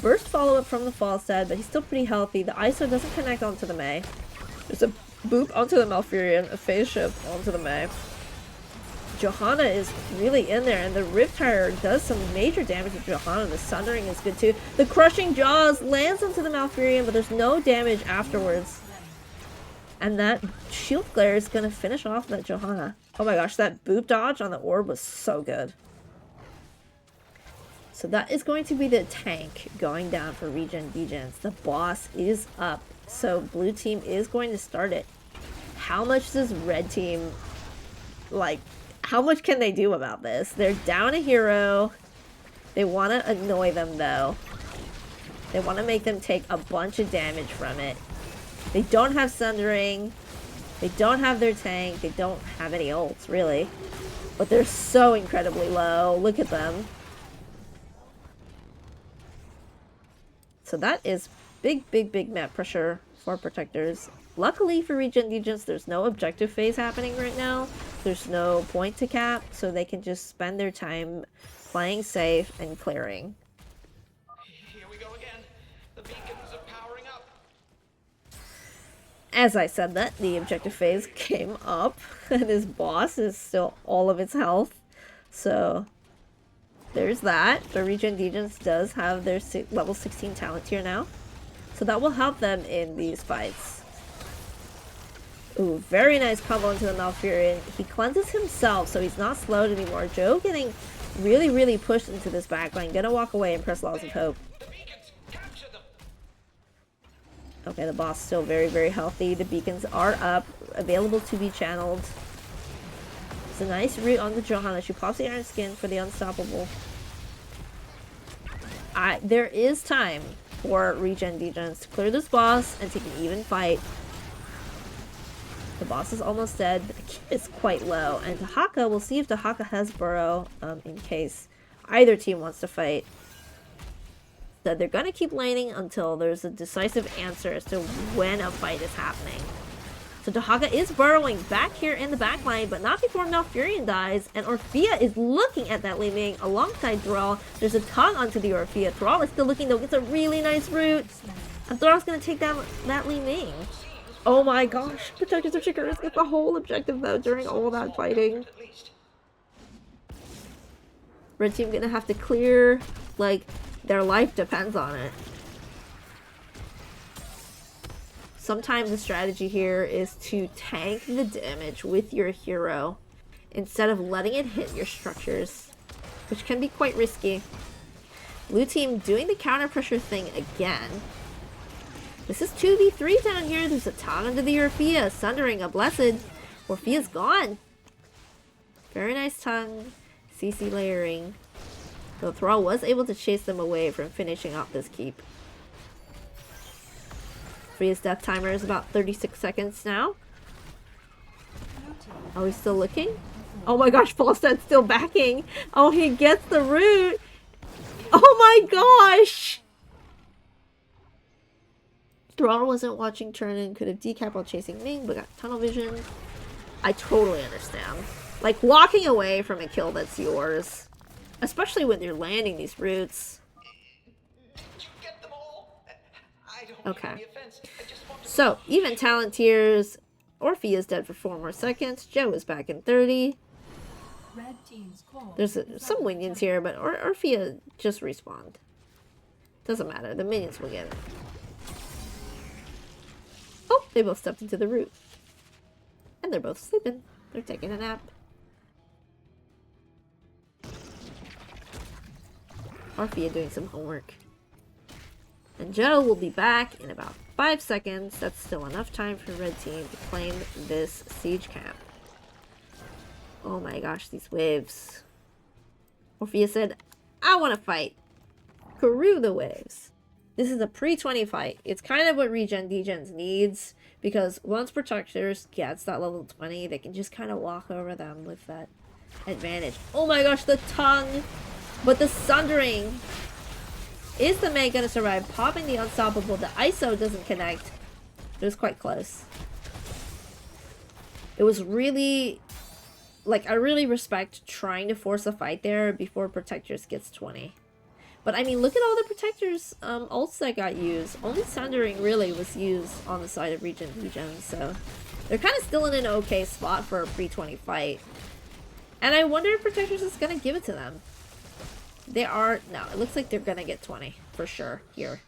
Burst follow-up from the Falstad, but he's still pretty healthy. The ISO doesn't connect onto the Mei. There's a boop onto the Malfurion, a phase shift onto the Mei. Johanna is really in there, and the Riptire does some major damage to Johanna. The Sundering is good too. The Crushing Jaws lands into the Malfurion, but there's no damage afterwards. And that Shield Glare is going to finish off that Johanna. Oh my gosh, that boop dodge on the orb was so good. So that is going to be the tank going down for ReGen DeGens. The boss is up, so blue team is going to start it. How much does red team, like, how much can they do about this? They're down a hero. They want to annoy them though. They want to make them take a bunch of damage from it. They don't have Sundering. They don't have their tank. They don't have any ults, really. But they're so incredibly low. Look at them. So that is big, big, big map pressure for Protectors. Luckily for ReGen DeGens, there's no objective phase happening right now. There's no point to cap, so they can just spend their time playing safe and clearing. Here we go again. The beacons are powering up. As I said that, the objective phase came up, and his boss is still all of its health. So there's that. The ReGen DeGens does have their level 16 talent tier now. So that will help them in these fights. Ooh, very nice combo into the Malfurion. He cleanses himself, so he's not slowed anymore. Joe getting really, really pushed into this backline. Gonna walk away and press Laws of Hope. Okay, the boss still very, very healthy. The beacons are up, available to be channeled. It's a nice root on the Johanna. She pops the Iron Skin for the Unstoppable. There is time for ReGen DeGens to clear this boss and take an even fight. The boss is almost dead, but the keep is quite low. And Dahaka, we'll see if Dahaka has Burrow in case either team wants to fight. So they're going to keep laning until there's a decisive answer as to when a fight is happening. So Dahaka is burrowing back here in the backline, but not before Malfurion dies. And Orphea is looking at that Li Ming alongside Thrall. There's a tongue onto the Orphea. Thrall is still looking though, gets a really nice root. And Thrall's going to take down that Li Ming. Oh my gosh, Protectors of Shakuras get the whole objective though during all that fighting. Red team gonna have to clear, like, their life depends on it. Sometimes the strategy here is to tank the damage with your hero instead of letting it hit your structures, which can be quite risky. Blue team doing the counter pressure thing again. This is 2v3 down here. There's a tongue under the Orphea. Sundering a blessed. Orphea's gone. Very nice tongue. CC layering. Though Thrall was able to chase them away from finishing off this keep. Orphea's death timer is about 36 seconds now. Are we still looking? Oh my gosh, Falstad's still backing. Oh, he gets the root. Oh my gosh! Thrall wasn't watching turn and could have decapped while chasing Ming, but got tunnel vision. I totally understand. Like, walking away from a kill that's yours. Especially when you're landing these roots. Okay. So, even talent tiers. Orphea is dead for 4 more seconds. Joe is back in 30. There's some minions here, but Orphea just respawned. Doesn't matter. The minions will get it. Oh, they both stepped into the root. And they're both sleeping. They're taking a nap. Orphea doing some homework. And Joe will be back in about 5 seconds. That's still enough time for red team to claim this siege camp. Oh my gosh, these waves. Orpheus said, I want to fight. Peru the waves. This is a pre-20 fight. It's kind of what ReGen DeGens needs, because once Protectors gets that level 20, they can just kind of walk over them with that advantage. Oh my gosh, the tongue! But the Sundering! Is the May gonna survive? Popping the Unstoppable. The ISO doesn't connect. It was quite close. It was really... Like, I really respect trying to force a fight there before Protectors gets 20. But I mean, look at all the Protectors ults that got used. Only Sundering really was used on the side of ReGen DeGens, so they're kind of still in an okay spot for a pre-20 fight. And I wonder if Protectors is going to give it to them. They are... No, it looks like they're going to get 20 for sure here.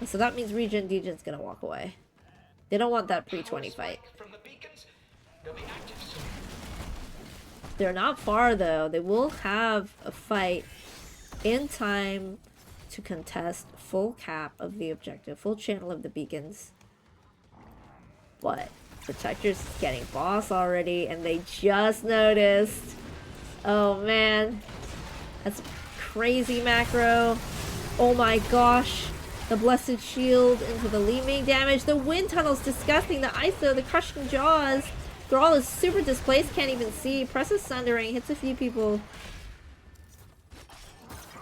And so that means ReGen DeGens going to walk away. They don't want that pre-20 fight. From the beacons, they'll be active soon. They're not far though. They will have a fight in time to contest full cap of the objective, full channel of the beacons. But Protectors is getting boss already, and they just noticed. Oh man, that's crazy macro. Oh my gosh, the blessed shield into the Li Ming damage. The wind tunnel's disgusting. The ISO, the crushing jaws. Thrall is super displaced, can't even see. Presses Sundering, hits a few people.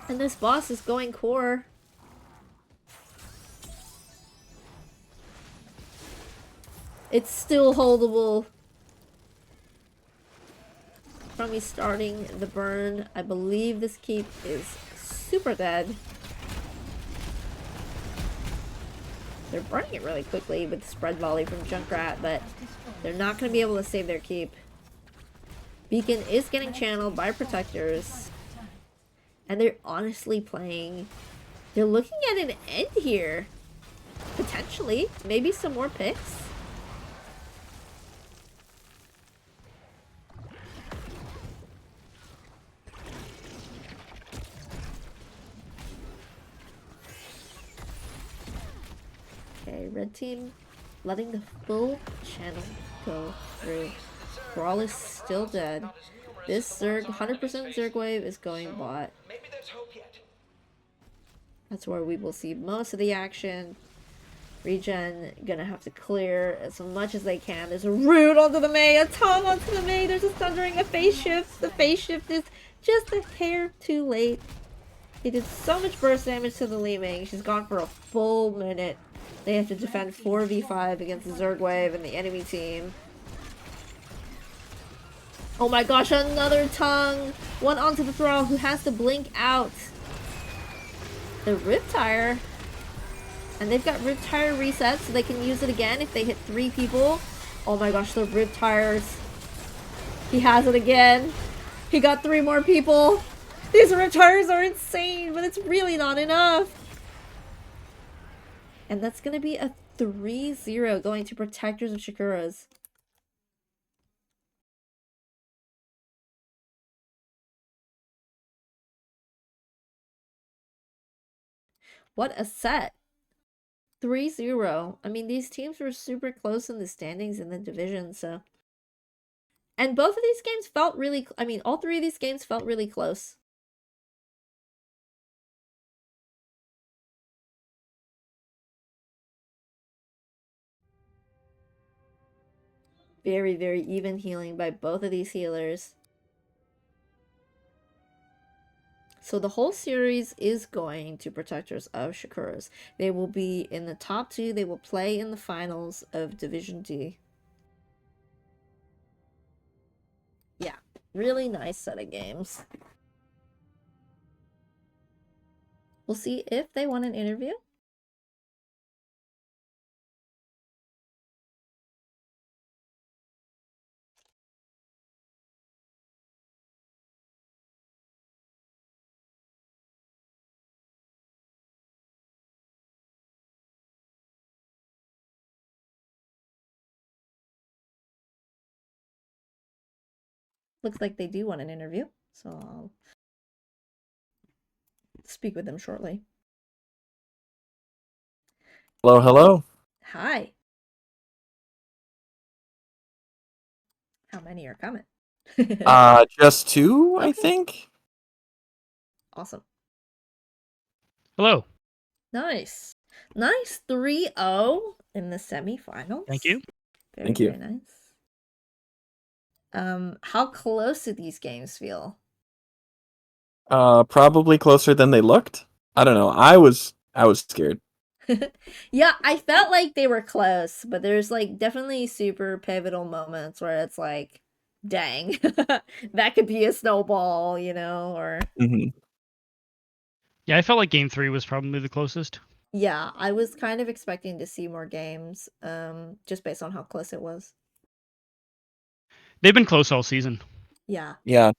And this boss is going core. It's still holdable. From me starting the burn, I believe this keep is super dead. They're burning it really quickly with the spread volley from Junkrat, but they're not going to be able to save their keep. Beacon is getting channeled by Protectors. And they're honestly playing... They're looking at an end here. Potentially. Maybe some more picks. Okay, red team letting the full channel go through. Brawl is still dead. This Zerg, 100% Zerg wave is going bot. Maybe there's hope yet. That's where we will see most of the action. ReGen gonna have to clear as much as they can. There's a root onto the Mei, a tongue onto the Mei, there's a Sundering, a phase shift. The phase shift is just a hair too late. He did so much burst damage to the Li Ming. She's gone for a full minute. They have to defend 4v5 against the Zerg wave and the enemy team. Oh my gosh, another tongue! One onto the Thrall who has to blink out. The Riptire. And they've got Riptire resets so they can use it again if they hit 3 people. Oh my gosh, the Riptires. He has it again. He got 3 more people. These Riptires are insane, but it's really not enough. And that's going to be a 3-0 going to Protectors of Shakuras. What a set. 3-0. I mean, these teams were super close in the standings in the division, so... And both of these games felt really... I mean, all 3 of these games felt really close. Very, very even healing by both of these healers. So the whole series is going to Protectors of Shakuras. They will be in the top 2. They will play in the finals of Division D. Yeah, really nice set of games. We'll see if they want an interview. Looks like they do want an interview, so I'll speak with them shortly. Hello, hello. Hi. How many are coming? Just two, I Okay. think. Awesome. Hello. Nice. Nice 3-0 in the semifinals. Thank you. Very, Thank you. very nice. How close do these games feel? Probably closer than they looked. I don't know. I was scared. Yeah, I felt like they were close, but there's like definitely super pivotal moments where it's like, dang, that could be a snowball, you know, or hmm Yeah, I felt like game 3 was probably the closest. yeah, I was kind of expecting to see more games, just based on how close it was. They've been close all season. Yeah. Yeah,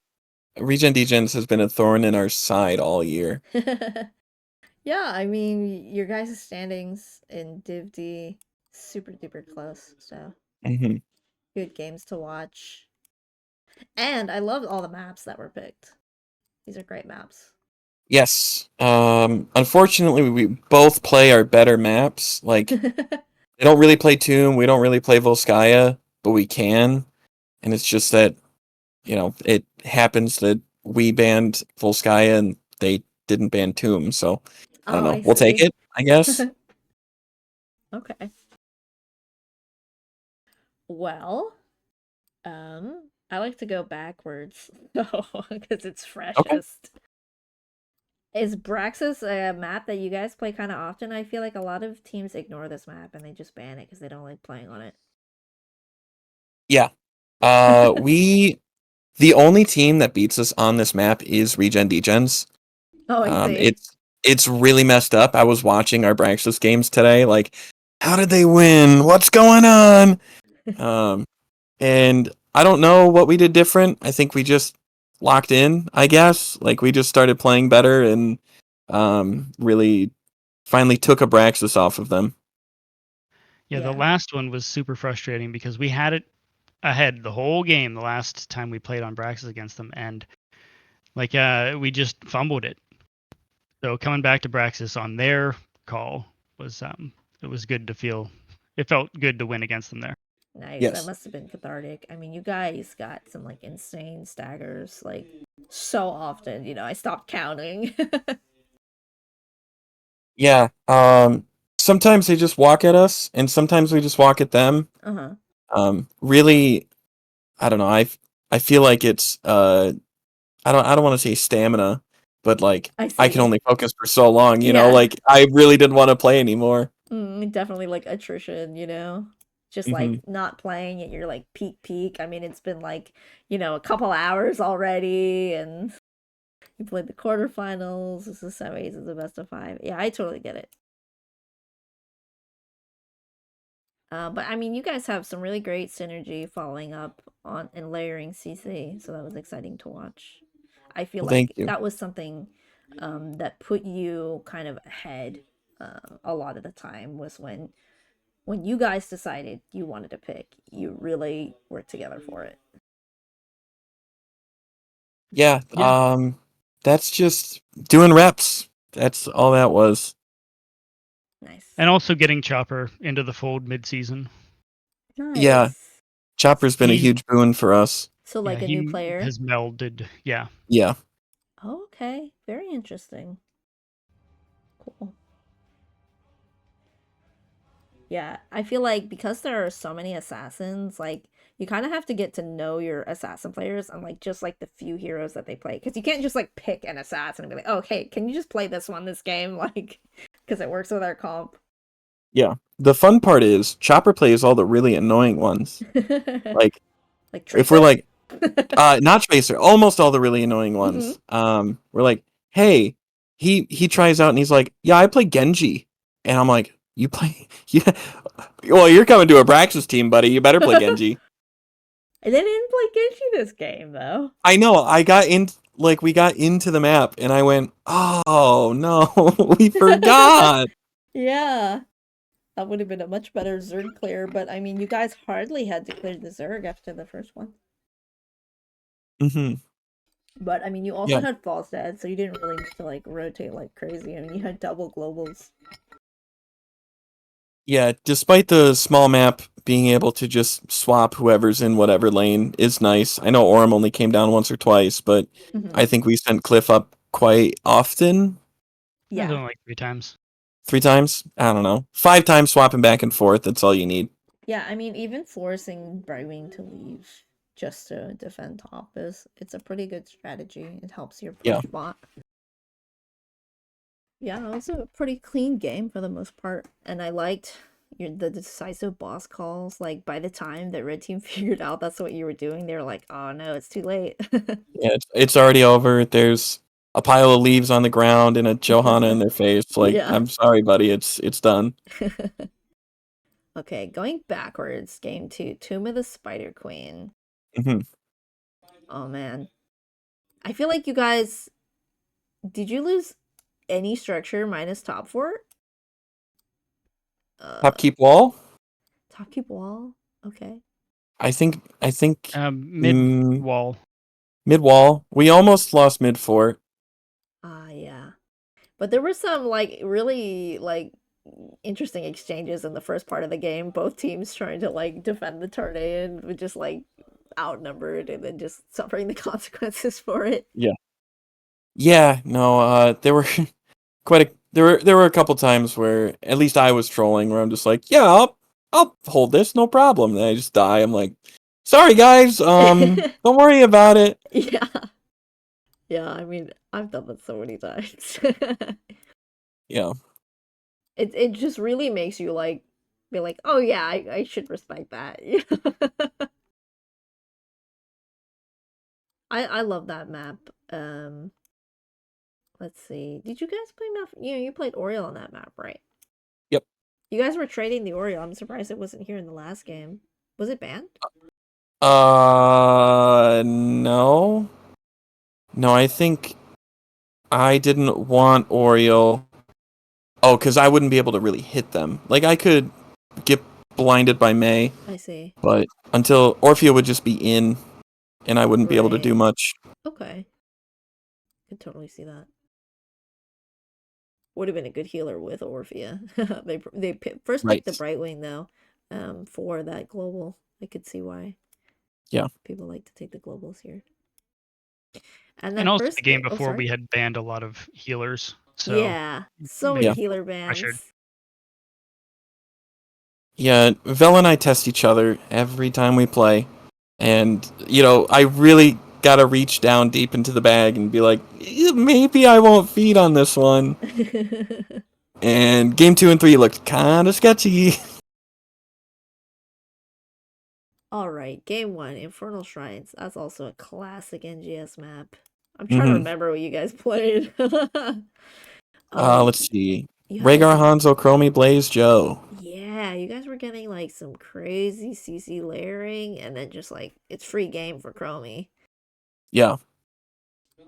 ReGen DeGens has been a thorn in our side all year. Yeah, I mean, your guys' standings in Div D super duper close, so hmm good games to watch. And I loved all the maps that were picked. These are great maps. Yes. Unfortunately, we both play our better maps. Like, they don't really play Tomb. We don't really play Volskaya, but we can. And it's just that, it happens that we banned Volskaya and they didn't ban Tomb. So I don't Oh, know. I We'll take see. it, I guess. Okay. Well, I like to go backwards, so because it's Okay. freshest. Is Braxis a map that you guys play kind of often? I feel like a lot of teams ignore this map and they just ban it because they don't like playing on it. Yeah. The only team that beats us on this map is ReGen DeGens. Oh, I see. It's really messed up. I was watching our Braxis games today. Like, how did they win? What's going on? Um, and I don't know what we did different. I think we just locked in. I guess like we just started playing better and really finally took a Braxis off of them. Yeah, the Yeah. last one was super frustrating because we had it ahead the whole game the last time we played on Braxis against them, and we just fumbled it. So coming back to Braxis on their call was it was good to feel. It felt good to win against them there. Nice. That Yes. must have been cathartic. I mean, you guys got some like insane staggers like so often, you know, I stopped counting. Yeah. Sometimes they just walk at us, and sometimes we just walk at them. Uh-huh. Really, I don't know. I feel like it's I don't want to say stamina, but like I I can see. only focus for so long. Yeah. Like I really didn't want to play anymore. Definitely like attrition, you know? Just hmm like not playing at your like peak. I mean, it's been like, you know, a couple hours already and you played the quarterfinals. This is semis, is the best of 5. Yeah, I totally get it. But I mean, you guys have some really great synergy following up on and layering CC, so that was exciting to watch. I feel Well, thank like you. that was something that put you kind of ahead a lot of the time was when you guys decided you wanted to pick, you really worked together for it. Yeah. Yeah, That's just doing reps. That's all that was. Nice. and also getting Chopper into the fold mid-season. Yeah. Nice. Chopper's been a He huge boon for us. So yeah like a new he player. has melded. Yeah, Yeah. Oh, okay. Very interesting. Cool. Yeah, I feel like because there are so many assassins, like you kind of have to get to know your assassin players and like just like the few heroes that they play because you can't just like pick an assassin and be like, "Oh, hey, can you just play this one this game?" Like because it works with our comp. Yeah. The fun part is Chopper plays all the really annoying ones. Like Like if Tracer? we're like not Tracer, almost all the really annoying Hmm. ones. We're like, hey, he tries out and he's like, yeah, I play Genji, and I'm like, you play, yeah, well, you're coming to a Braxis team, buddy. You better play Genji. And they didn't play Genji this game though. I know. I got in, like, we got into the map, and I went, oh no, we forgot. Yeah. That would have been a much better Zerg clear, but I mean, you guys hardly had to clear the Zerg after the first one. hmm But I mean, you also Yeah, had false dead, so you didn't really need to like rotate like crazy. I mean, you had double globals. Yeah, despite the small map, being able to just swap whoever's in whatever lane is nice. I know Orm only came down once or twice, but I Mhm. think we sent Cliff up quite often. That's Yeah. only like 3 times. 3 times? I don't know. 5 times swapping back and forth, that's all you need. Yeah, I mean, even forcing Brightwing to leave just to defend top it's a pretty good strategy. It helps your Yeah. push bot. Yeah, it was a pretty clean game for the most part, and I liked the decisive boss calls. Like by the time the red team figured out that's what you were doing, they were like, "Oh no, it's too late." Yeah, it's already over. There's a pile of leaves on the ground and a Johanna in their face. Like, Yeah. I'm sorry, buddy, it's done. Okay, going backwards, game 2, Tomb of the Spider Queen. hmm Oh man. I feel like you guys did you lose any structure minus top fort? Top Uh keep wall? top keep wall? Okay. I think Mid wall. mid wall. We almost lost mid fort. Ah, yeah. But there were some like really like interesting exchanges in the first part of the game. Both teams trying to like defend the turn and were just like outnumbered and then just suffering the consequences for it. Yeah. Yeah, no, there were there were a couple times where at least I was trolling where I'm just like, yeah, I'll hold this, no problem. And I just die. I'm like, sorry guys, don't worry about it. Yeah. Yeah, I mean, I've done that so many times. Yeah. It just really makes you like be like, oh yeah, I should respect that. I love that map. Let's see. Did you guys play map? You played Oriole on that map, right? Yep. You guys were trading the Oriole. I'm surprised it wasn't here in the last game. Was it banned? No. No, I think I didn't want Oriole. Oh, because I wouldn't be able to really hit them. Like, I could get blinded by May, I see. but until Orphea would just be in, and I wouldn't be able to do Right. much. Okay. Could totally see that. Would have been a good healer with Orphea. First Right. picked the Brightwing though, for that global. I could see why. Yeah. People like to take the globals here. And And that also the first game game. Oh, before sorry. we had banned a lot of healers. So Yeah, so they many Yeah. healer pressured. bans. Yeah, Vel and I test each other every time we play. And, I really gotta reach down deep into the bag and be like, maybe I won't feed on this one. And game 2 and 3 looked kinda sketchy. All right, game 1, Infernal Shrines. That's also a classic NGS map. I'm trying to hmm remember what you guys played. Oh, Let's see. you had like Rhaegar, some. Hanzo, Chromie, Blaze, Joe. Yeah, you guys were getting like some crazy CC layering, and then just like it's free game for Chromie. Yeah.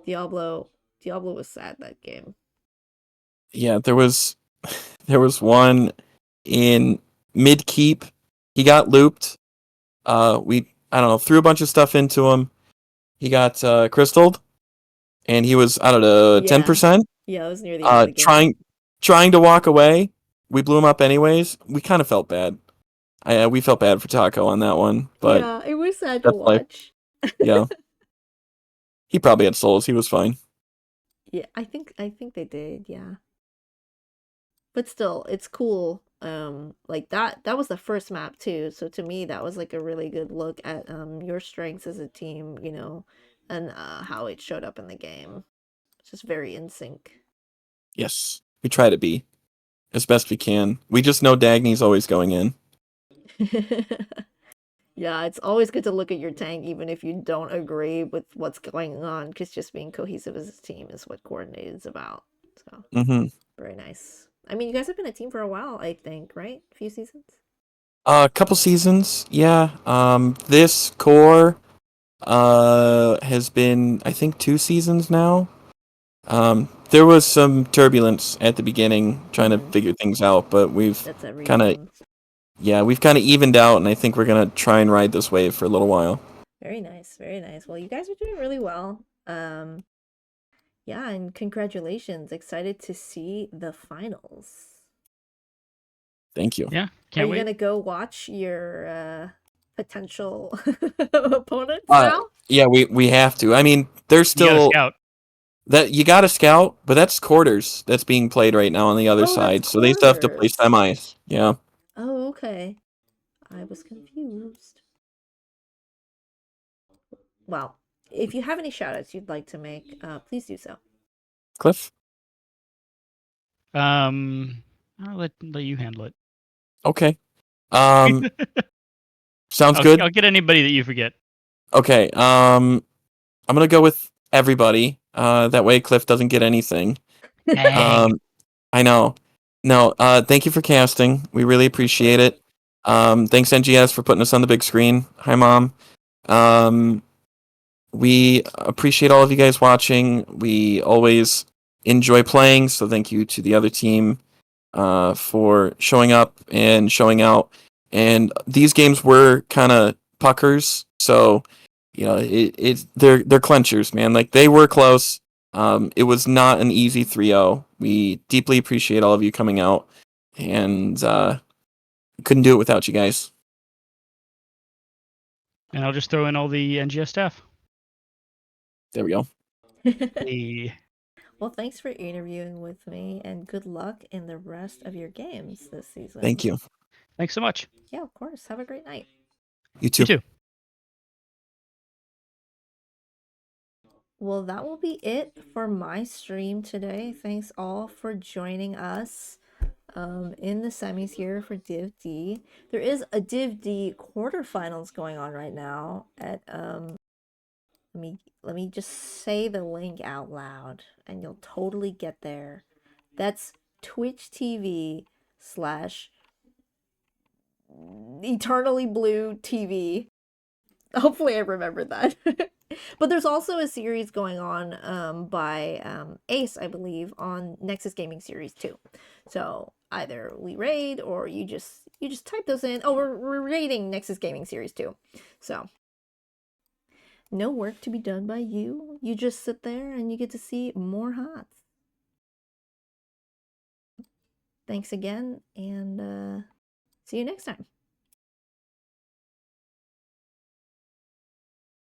Diablo was sad that game. Yeah, there was one in mid keep. He got looped. I don't know, threw a bunch of stuff into him. He got crystalled, and he was, I don't know, Yeah, 10%. yeah, it was near the end of the game. Trying to walk away. We blew him up anyways. We kind of felt bad. We felt bad for Taco on that one, but Yeah, it was sad to that's life. watch. Yeah, he probably had souls. He was fine. Yeah, I think they did, yeah. But still, it's cool. Like that was the first map too. So to me, that was like a really good look at your strengths as a team, and how it showed up in the game. It's just very in sync. Yes, we try to be as best we can. We just know Dagny's always going in. Yeah, it's always good to look at your tank even if you don't agree with what's going on, because just being cohesive as a team is what coordinated is about. So Mm-hmm. very nice. I mean, you guys have been a team for a while, I think, right? A few seasons? A couple seasons, yeah. This core has been, I think, 2 seasons now. There was some turbulence at the beginning trying to Mhm. figure things out, but That's every kind of team. we've kind of evened out, and I think we're gonna try and ride this wave for a little while. Very nice, very nice. Well, you guys are doing really well. Yeah, and congratulations. Excited to see the finals. Thank you. Yeah, Are can't you wait. gonna go watch your potential opponents Uh, now? yeah, we have to. I mean, there's You got to still scout. that you got to scout, but that's quarters that's being played right now on the other Oh, that's side. So they still have to play quarters. semis. Yeah. Oh, okay. I was confused. Well, if you have any shoutouts you'd like to make, please do so. Cliff. I'll let you handle it. Okay. Um, sounds good. I'll get anybody that you forget. Okay. I'm gonna go with everybody. That way Cliff doesn't get anything. Dang. I know. No. Thank you for casting. We really appreciate it. Thanks NGS for putting us on the big screen. Hi, Mom. We appreciate all of you guys watching. We always enjoy playing. So thank you to the other team for showing up and showing out. And these games were kind of puckers, so you know they're clenchers, man. Like they were close. It was not an easy 3-0. We deeply appreciate all of you coming out, and couldn't do it without you guys. And I'll just throw in all the NGS staff. There we go. Hey. Well, thanks for interviewing with me, and good luck in the rest of your games this season. Thank you. Thanks so much. Yeah, of course. Have a great night. You too. You too. Well, that will be it for my stream today. Thanks all for joining us in the semis here for Div D. There is a Div D quarterfinals going on right now at let me just say the link out loud and you'll totally get there. That's Twitch TV / Eternally Blue TV. Hopefully I remember that. But there's also a series going on by Ace, I believe, on Nexus Gaming Series 2. So either we raid or you just type those in. Oh, we're raiding Nexus Gaming Series 2. So no work to be done by you. You just sit there and you get to see more HOTS. Thanks again, and see you next time.